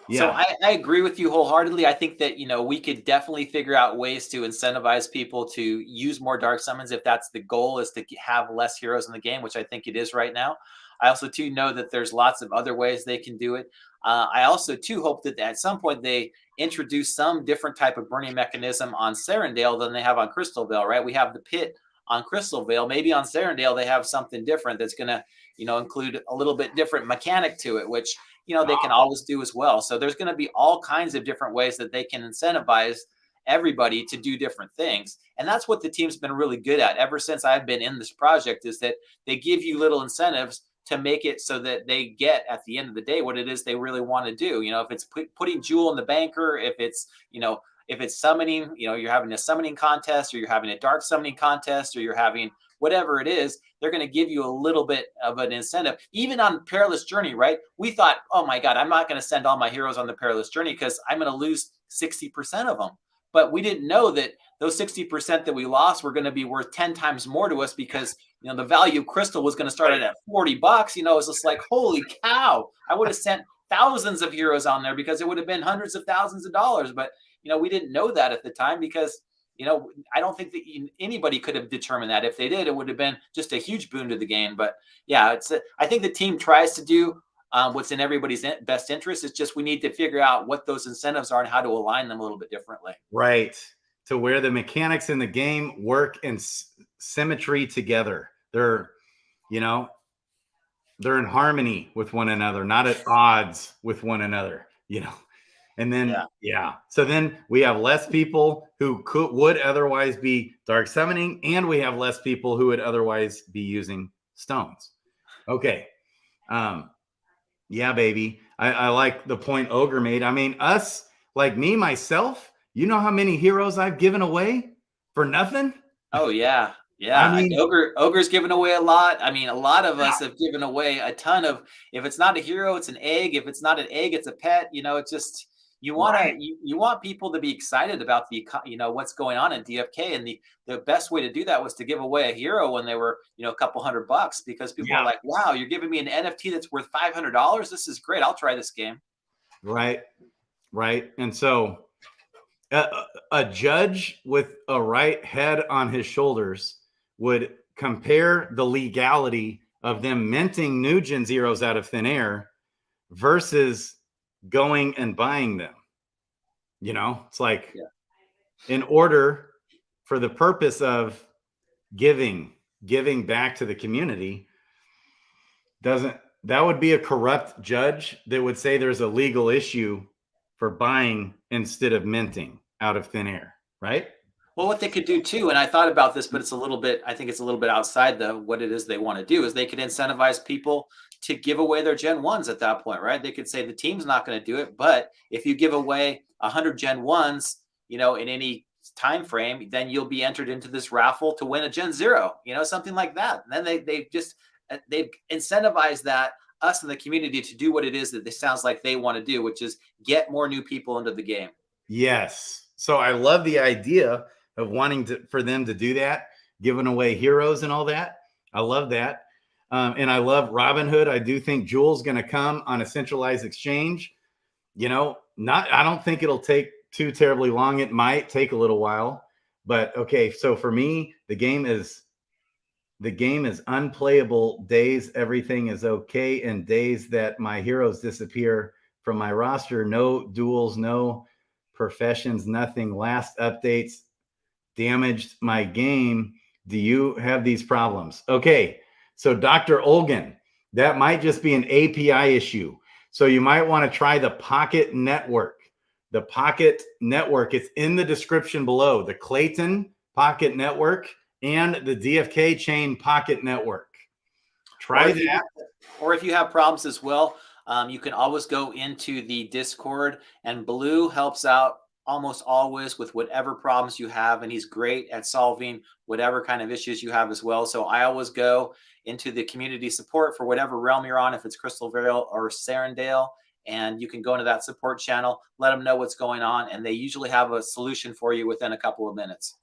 Yeah. So I agree with you wholeheartedly. I think that, we could definitely figure out ways to incentivize people to use more dark summons if that's the goal, is to have less heroes in the game, which I think it is right now. I also, too, know that there's lots of other ways they can do it. I also, too, hope that at some point they introduce some different type of burning mechanism on Serendale than they have on Crystal Vale, right? We have the pit on Crystal Vale. Maybe on Serendale they have something different that's going to, include a little bit different mechanic to it, which they can always do as well. So there's going to be all kinds of different ways that they can incentivize everybody to do different things. And that's what the team's been really good at ever since I've been in this project, is that they give you little incentives to make it so that they get at the end of the day what it is they really want to do. If it's putting Jewel in the banker, if it's, if it's summoning, you're having a summoning contest, or you're having a dark summoning contest, or you're having whatever it is, they're going to give you a little bit of an incentive. Even on Perilous Journey, right? We thought, oh my God, I'm not going to send all my heroes on the Perilous Journey because I'm going to lose 60% of them. But we didn't know that those 60% that we lost were going to be worth 10 times more to us because, you know, the value of Crystal was going to start at $40. You know, it's just like, holy cow, I would have sent thousands of heroes on there because it would have been hundreds of thousands of dollars. But, you know, we didn't know that at the time because, you know, I don't think that anybody could have determined that. If they did, it would have been just a huge boon to the game. But yeah, I think the team tries to do what's in everybody's best interest. It's just we need to figure out what those incentives are and how to align them a little bit differently. Right. To where the mechanics in the game work in symmetry together. They're, you know, they're in harmony with one another, not at odds with one another, you know. And then, so then we have less people who would otherwise be dark summoning, and we have less people who would otherwise be using stones. Okay. Yeah, baby. I like the point Ogre made. I mean, us, like me, myself, you know how many heroes I've given away for nothing? Oh, yeah. Yeah. I mean, Ogre's given away a lot. I mean, a lot of us have given away a ton of, if it's not a hero, it's an egg. If it's not an egg, it's a pet. You know, it's just, you want to, you want people to be excited about the, you know, what's going on in DFK. And the best way to do that was to give away a hero when they were, you know, a couple $100 because people are like, wow, you're giving me an NFT that's worth $500. This is great. I'll try this game. Right. Right. And so a judge with a right head on his shoulders would compare the legality of them minting new Gen Zeros out of thin air versus going and buying them. You know, it's like in order for the purpose of giving back to the community, that would be a corrupt judge that would say there's a legal issue for buying instead of minting out of thin air, right? Well, what they could do too, and I thought about this, but it's a little bit, I think it's a little bit outside what it is they want to do, is they could incentivize people to give away their Gen 1s at that point, right? They could say the team's not going to do it, but if you give away 100 Gen 1s, you know, in any time frame, then you'll be entered into this raffle to win a Gen 0, you know, something like that. And then they've incentivized that us in the community to do what it is that it sounds like they want to do, which is get more new people into the game. Yes. So I love the idea of wanting for them to do that, giving away heroes and all that. I love that. And I love Robinhood. I do think Jule's going to come on a centralized exchange. You know, I don't think it'll take too terribly long. It might take a little while, but okay. So for me, the game is unplayable days. Everything is okay. And days that my heroes disappear from my roster, no duels, no professions, nothing. Last updates damaged my game. Do you have these problems? Okay, so Dr. Olgan, that might just be an API issue. So you might want to try the Pocket Network. The Pocket Network, it's in the description below. The Klaytn Pocket Network and the DFKChain Pocket Network. Try that. Or if you have problems as well, you can always go into the Discord, and Blue helps out almost always with whatever problems you have, and he's great at solving whatever kind of issues you have as well. So I always go into the community support for whatever realm you're on, if it's Crystal Vale or Sarandale, and you can go into that support channel, let them know what's going on, and they usually have a solution for you within a couple of minutes.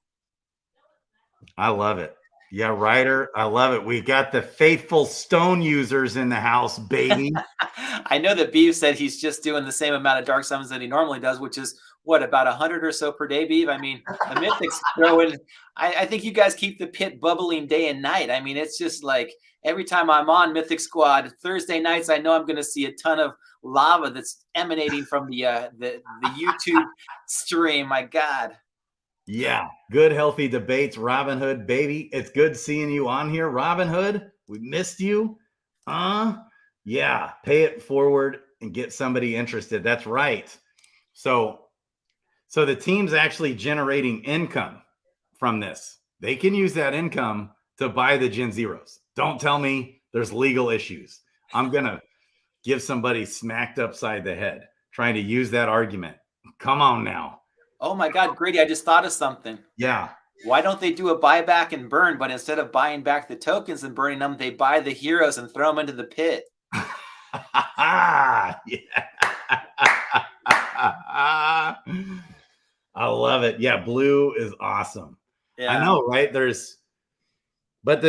I love it. Yeah, Ryder, I love it. We got the faithful stone users in the house, baby. I know that Beeve said he's just doing the same amount of dark summons that he normally does, which is what, about 100 or so per day, Beeve? I mean, the Mythic's throwing, I think you guys keep the pit bubbling day and night. I mean, it's just like every time I'm on Mythic Squad, Thursday nights, I know I'm going to see a ton of lava that's emanating from the YouTube stream. My God. Yeah, good, healthy debates. Robinhood, baby. It's good seeing you on here, Robinhood. We missed you. Yeah, pay it forward and get somebody interested. That's right. So the team's actually generating income from this. They can use that income to buy the Gen Zeros. Don't tell me there's legal issues. I'm going to give somebody smacked upside the head trying to use that argument. Come on now. Oh my God, Grady, I just thought of something. Yeah. Why don't they do a buyback and burn? But instead of buying back the tokens and burning them, they buy the heroes and throw them into the pit. Yeah. I love it. Yeah, blue is awesome. Yeah. I know, right? But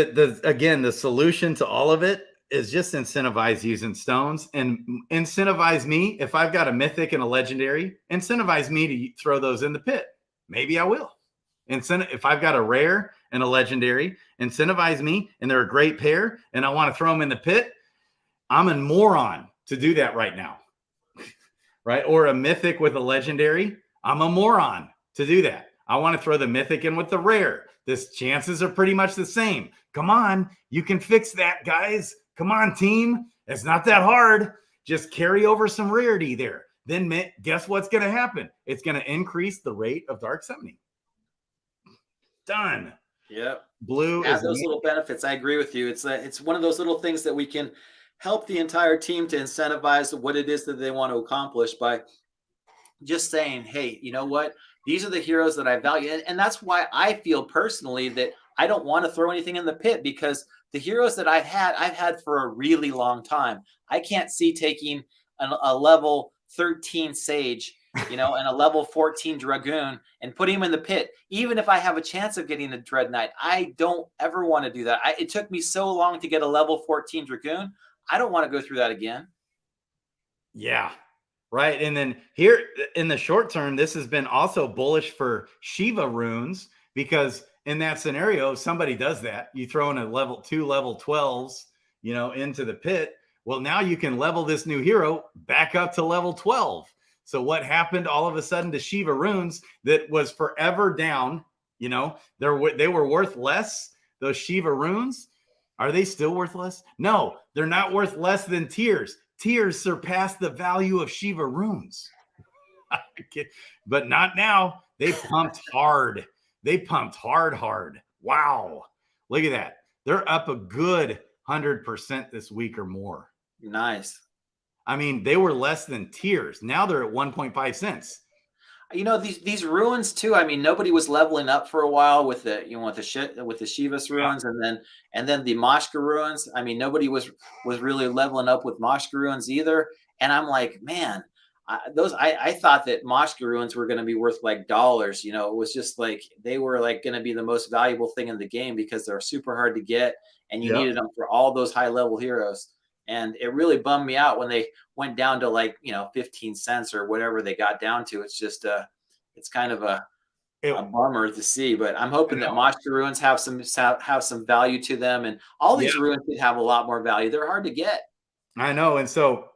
again, the solution to all of it is just incentivize using stones and incentivize me. If I've got a mythic and a legendary, incentivize me to throw those in the pit. Maybe I will. If I've got a rare and a legendary, incentivize me, and they're a great pair, and I want to throw them in the pit. I'm a moron to do that right now. Right? Or a mythic with a legendary. I'm a moron to do that. I want to throw the mythic in with the rare. This chances are pretty much the same. Come on, you can fix that, guys. Come on, team. It's not that hard. Just carry over some rarity there. Then guess what's going to happen? It's going to increase the rate of dark summoning. Done. Yep. Blue has is those little benefits. I agree with you. It's one of those little things that we can help the entire team to incentivize what it is that they want to accomplish by just saying, hey, you know what? These are the heroes that I value. And that's why I feel personally that I don't want to throw anything in the pit, because the heroes that I've had for a really long time. I can't see taking a level 13 Sage, and a level 14 Dragoon and putting him in the pit. Even if I have a chance of getting a Dread Knight, I don't ever want to do that. It took me so long to get a level 14 Dragoon. I don't want to go through that again. Yeah. Right. And then here in the short term, this has been also bullish for Shiva runes, because in that scenario, if somebody does that, you throw in a level 2, level 12s, into the pit. Well, now you can level this new hero back up to level 12. So what happened all of a sudden to Shiva runes that was forever down? They were worth less. Those Shiva runes, are they still worth less? No, they're not worth less than tears. Tears surpass the value of Shiva runes. But not now. They pumped hard. They pumped hard. Wow. Look at that. They're up a good 100% this week or more. Nice. I mean, they were less than tears. Now they're at 1.5 cents. These runes too. I mean, nobody was leveling up for a while with the with the Shivas runes, and then the Moshka runes. I mean, nobody was really leveling up with Moshka runes either. And I'm like, man, I thought that Moshka runes were going to be worth like dollars. It was just like they were like going to be the most valuable thing in the game because they're super hard to get, and you needed them for all those high level heroes. And it really bummed me out when they went down to 15 cents or whatever they got down to. It's just it's kind of a bummer to see, but I'm hoping that Moshka runes have some value to them, and all these runes could have a lot more value. They're hard to get. I know. And so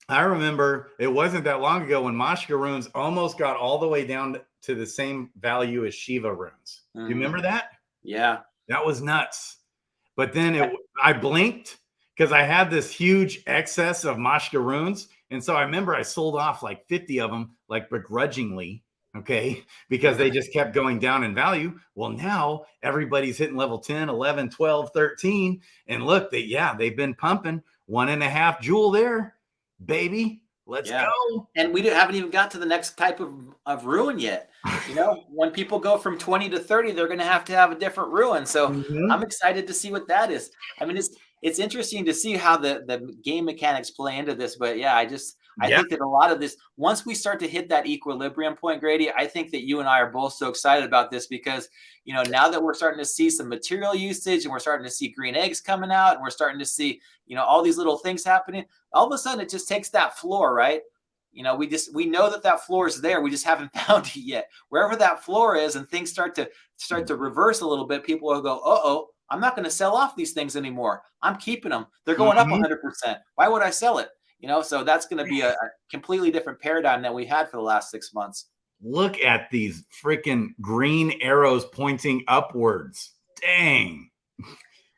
I remember it wasn't that long ago when Moshka runes almost got all the way down to the same value as Shiva runes. Do you remember that? Yeah. That was nuts. But then I blinked, because I had this huge excess of Moshka runes. And so I remember I sold off like 50 of them, like begrudgingly, okay, because they just kept going down in value. Well, now everybody's hitting level 10, 11, 12, 13. And look, they've been pumping 1.5 jewel there, baby. Let's go. And we haven't even got to the next type of ruin yet. When people go from 20 to 30, they're going to have a different ruin. So I'm excited to see what that is. I mean, it's interesting to see how the game mechanics play into this. But I think that a lot of this, once we start to hit that equilibrium point, Grady, I think that you and I are both so excited about this because, now that we're starting to see some material usage and we're starting to see green eggs coming out and we're starting to see, all these little things happening, all of a sudden it just takes that floor, right? We know that floor is there. We just haven't found it yet. Wherever that floor is and things start to reverse a little bit, people will go, uh-oh, I'm not going to sell off these things anymore. I'm keeping them. They're going up 100%. Why would I sell it? So that's going to be a completely different paradigm than we had for the last 6 months. Look at these freaking green arrows pointing upwards. Dang.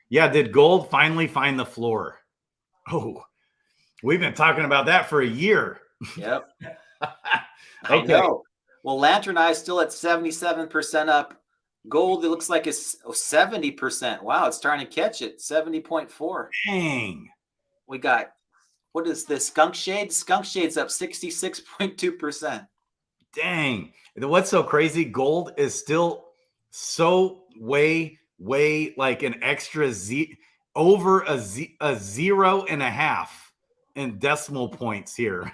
Yeah, did gold finally find the floor? Oh, we've been talking about that for a year. Yep. I know. Well, Lantern Eye is still at 77% up. Gold, it looks like it's 70%. Wow, it's starting to catch it. 70.4. Dang. We got, what is this? Skunk Shade? Skunk Shade's up 66.2%. Dang. What's so crazy? Gold is still so way like an extra over a 0.5 in decimal points here.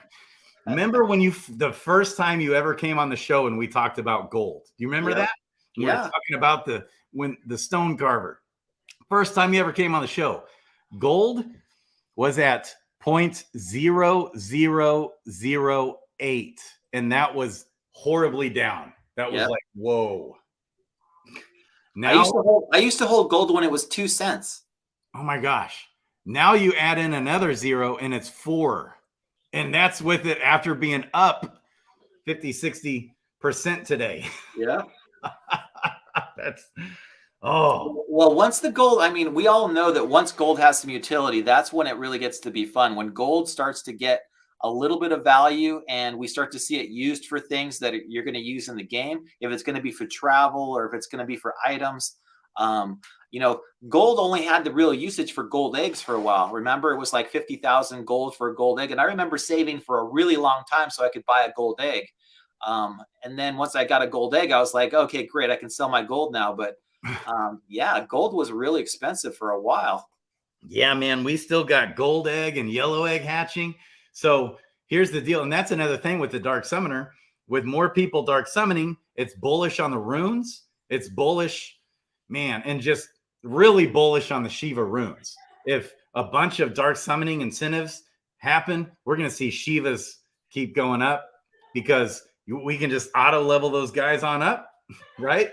Remember when the first time you ever came on the show and we talked about gold? Do you remember that? We were talking about the stone carver. First time you ever came on the show, gold was at 0.0008, and that was horribly down. That was like, whoa. Now I used to hold gold when it was 2 cents. Oh my gosh. Now you add in another 0 and it's 4. And that's with it after being up 50-60% today. Yeah. That's well, once the gold, I mean, we all know that once gold has some utility, that's when it really gets to be fun. When gold starts to get a little bit of value and we start to see it used for things that you're going to use in the game, if it's going to be for travel or if it's going to be for items. Gold only had the real usage for gold eggs for a while. Remember, it was like 50,000 gold for a gold egg. And I remember saving for a really long time so I could buy a gold egg. And then once I got a gold egg, I was like, okay, great, I can sell my gold now. But gold was really expensive for a while. Yeah, man, we still got gold egg and yellow egg hatching. So here's the deal. And that's another thing with the Dark Summoner. With more people dark summoning, it's bullish on the runes. It's bullish, man, and just really bullish on the Shiva runes. If a bunch of dark summoning incentives happen, we're going to see Shivas keep going up because we can just auto level those guys on up, right?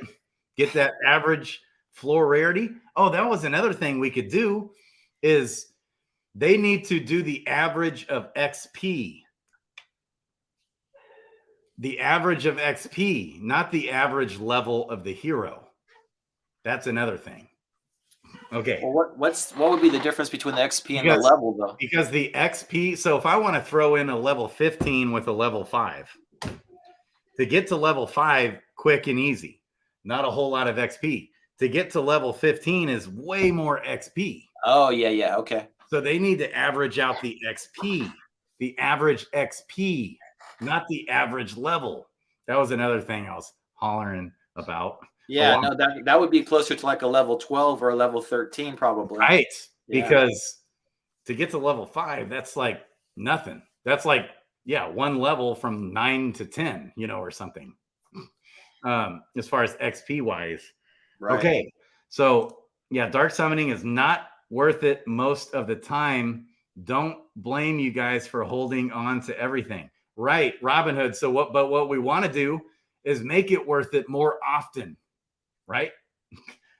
Get that average floor rarity. Oh, that was another thing we could do is they need to do the average of XP. The average of XP, not the average level of the hero. That's another thing. Okay. Well, what would be the difference between the XP and the level, though? Because the XP, so if I want to throw in a level 15 with a level 5, to get to level 5 quick and easy, not a whole lot of XP. To get to level 15 is way more XP. Oh, yeah, okay. So they need to average out the XP, the average XP, not the average level. That was another thing I was hollering about. Yeah, no, that would be closer to like a level 12 or a level 13 probably. Right, because to get to level 5, that's like nothing. That's like, one level from 9 to 10, or something. As far as XP wise. Right. Okay, so dark summoning is not worth it most of the time. Don't blame you guys for holding on to everything. Right, Robinhood. So what we want to do is make it worth it more often. Right?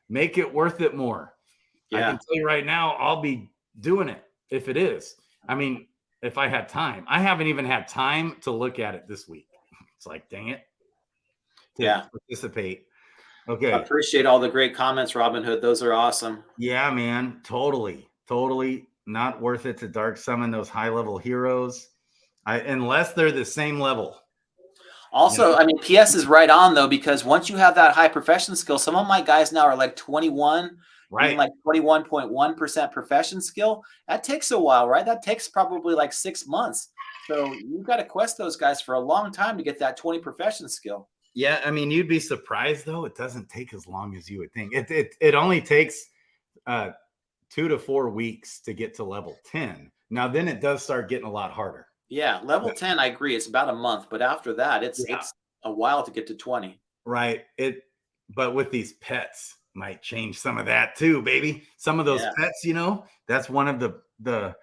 Make it worth it more. Yeah. I can tell you right now, I'll be doing it if it is. I mean, if I had time. I haven't even had time to look at it this week. It's like, dang it. Participate. Okay. I appreciate all the great comments, Robinhood. Those are awesome. Yeah, man. Totally not worth it to dark summon those high level heroes. Unless they're the same level. Also, I mean, PS is right on, though, because once you have that high profession skill, some of my guys now are like 21, right? Like 21.1% profession skill. That takes a while, right? That takes probably like 6 months. So you've got to quest those guys for a long time to get that 20 profession skill. Yeah, I mean, you'd be surprised, though. It doesn't take as long as you would think. It only takes 2 to 4 weeks to get to level 10. Now, then it does start getting a lot harder. Yeah, level 10, I agree. It's about a month, but after that, it's a while to get to 20. Right. But with these pets, might change some of that too, baby. Some of those pets, that's one of the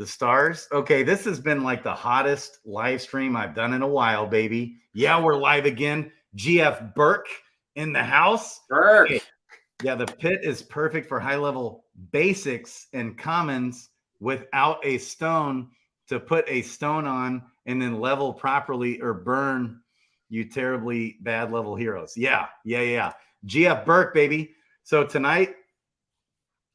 stars. Okay, this has been like the hottest live stream I've done in a while, baby. Yeah, we're live again. GF Burke in the house. Burke. Okay. Yeah, the pit is perfect for high level basics and commons without a stone to put a stone on and then level properly or burn you terribly bad level heroes. Yeah. GF Burke, baby. So tonight,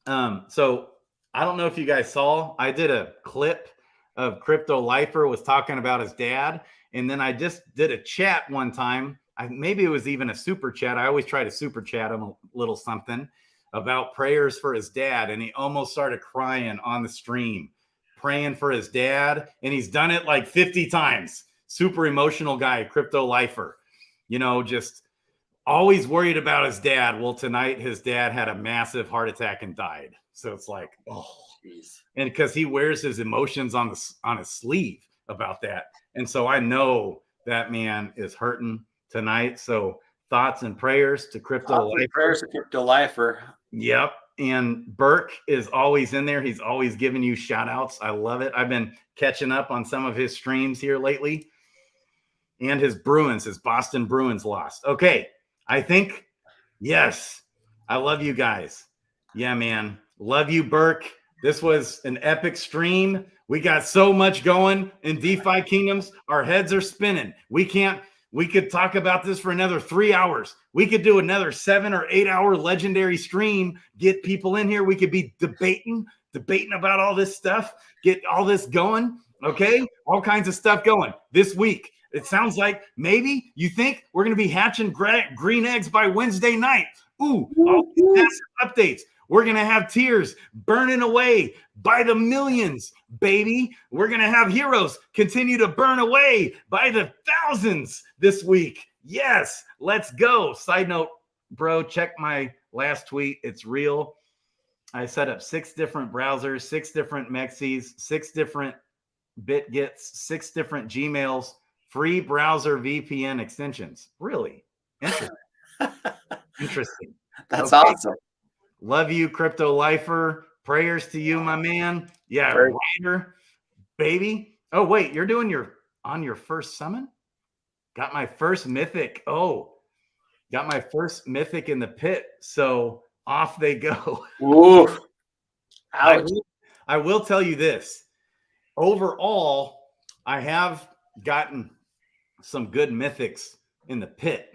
so I don't know if you guys saw, I did a clip of Crypto Lifer was talking about his dad. And then I just did a chat one time. Maybe it was even a super chat. I always try to super chat him a little something about prayers for his dad. And he almost started crying on the stream, praying for his dad. And he's done it like 50 times. Super emotional guy, Crypto Lifer, just always worried about his dad. Well, tonight his dad had a massive heart attack and died. So it's like, oh, Jeez. and because he wears his emotions on his sleeve about that. And so I know that man is hurting tonight. So thoughts and prayers to Crypto Lifer. Prayers to Crypto Lifer. Yep. And Burke is always in there. He's always giving you shout outs. I love it. I've been catching up on some of his streams here lately. And his Bruins, his Boston Bruins lost. Okay. I think, yes. I love you guys. Yeah, man. Love you, Burke. This was an epic stream. We got so much going in DeFi Kingdoms. Our heads are spinning. We could talk about this for another 3 hours. We could do another 7 or 8 hour legendary stream, get people in here. We could be debating about all this stuff, get all this going. Okay. All kinds of stuff going this week. It sounds like maybe you think we're going to be hatching green eggs by Wednesday night. Ooh, all these updates. We're going to have tiers burning away by the millions, baby. We're going to have heroes continue to burn away by the thousands this week. Yes, let's go. Side note, bro, check my last tweet. It's real. I set up 6 different browsers, 6 different Mexis, 6 different BitGets, 6 different Gmails, free browser VPN extensions. Really interesting. Interesting. That's awesome. Love you, Crypto Lifer. Prayers to you, my man. Yeah, Ryder, baby. Oh, wait, you're doing on your first summon? Got my first Mythic. Oh, got my first Mythic in the pit. So off they go. Ooh. I will tell you this. Overall, I have gotten some good Mythics in the pit.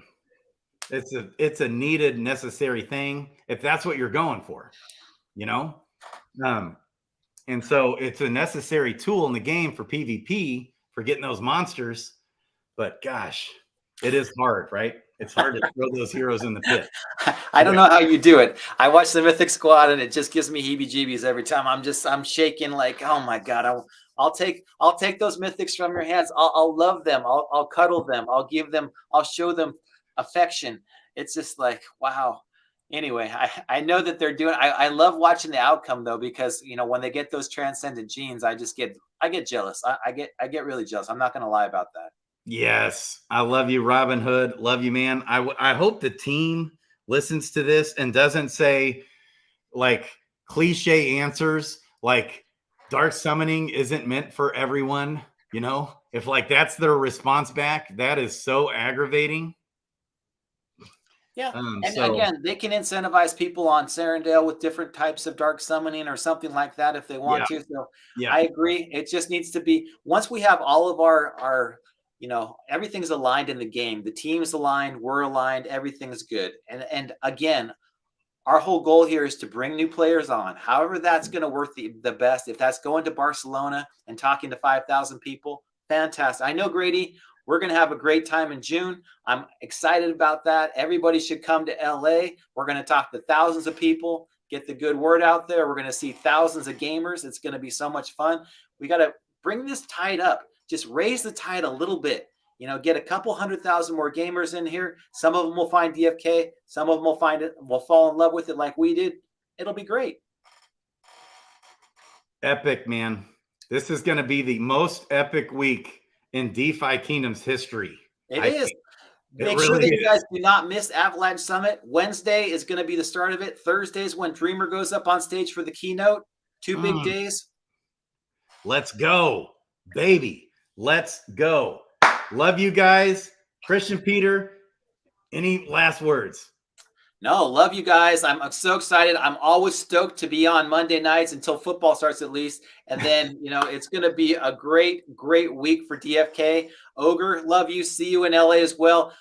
It's a needed, necessary thing if that's what you're going for, you know? And so it's a necessary tool in the game for PvP for getting those monsters. But gosh, it is hard, right? It's hard to throw those heroes in the pit. I don't know how you do it. I watch the Mythic Squad and it just gives me heebie-jeebies every time. I'm shaking like, oh my God, I'll take those Mythics from your hands. I'll love them. I'll cuddle them. I'll show them affection. It's just like, wow. Anyway, I know that they're doing, I love watching the outcome though, because when they get those transcendent genes, I get jealous. I get really jealous. I'm not going to lie about that. Yes. I love you, Robin Hood. Love you, man. I hope the team listens to this and doesn't say like cliche answers, like dark summoning isn't meant for everyone. If like that's their response back, that is so aggravating. Yeah, and again, they can incentivize people on Serendale with different types of dark summoning or something like that if they want to. So I agree. It just needs to be, once we have all of our everything's aligned in the game. The team's aligned, we're aligned, everything's good. And again, our whole goal here is to bring new players on. However that's going to work the best. If that's going to Barcelona and talking to 5,000 people, fantastic. I know, Grady, we're going to have a great time in June. I'm excited about that. Everybody should come to LA. We're going to talk to thousands of people, get the good word out there. We're going to see thousands of gamers. It's going to be so much fun. We got to bring this tide up. Just raise the tide a little bit. Get a couple 100,000 more gamers in here. Some of them will find DFK. Some of them will fall in love with it like we did. It'll be great. Epic, man. This is going to be the most epic week in DeFi Kingdoms history. It is. Make sure that you guys do not miss Avalanche Summit. Wednesday is going to be the start of it. Thursday is when Dreamer goes up on stage for the keynote. 2 big days. Let's go, baby. Let's go. Love you guys. Kristian Peter, any last words? No, love you guys. I'm so excited. I'm always stoked to be on Monday nights until football starts at least. And then, it's going to be a great, great week for DFK. Ogre, love you. See you in LA as well.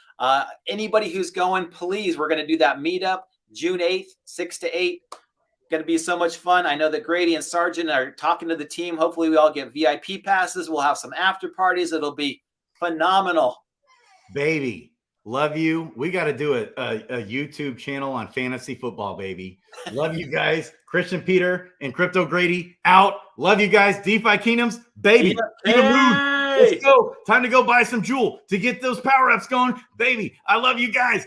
Anybody who's going, please, we're going to do that meetup June 8th, 6 to 8. Going to be so much fun. I know that Grady and Sargent are talking to the team. Hopefully we all get VIP passes. We'll have some after parties. It'll be phenomenal. Baby. Love you. We got to do a YouTube channel on fantasy football, baby. Love you guys. Kristian Peter and Crypto Grady out. Love you guys. DeFi Kingdoms, baby. Let's go. Time to go buy some Jewel to get those power-ups going. Baby, I love you guys.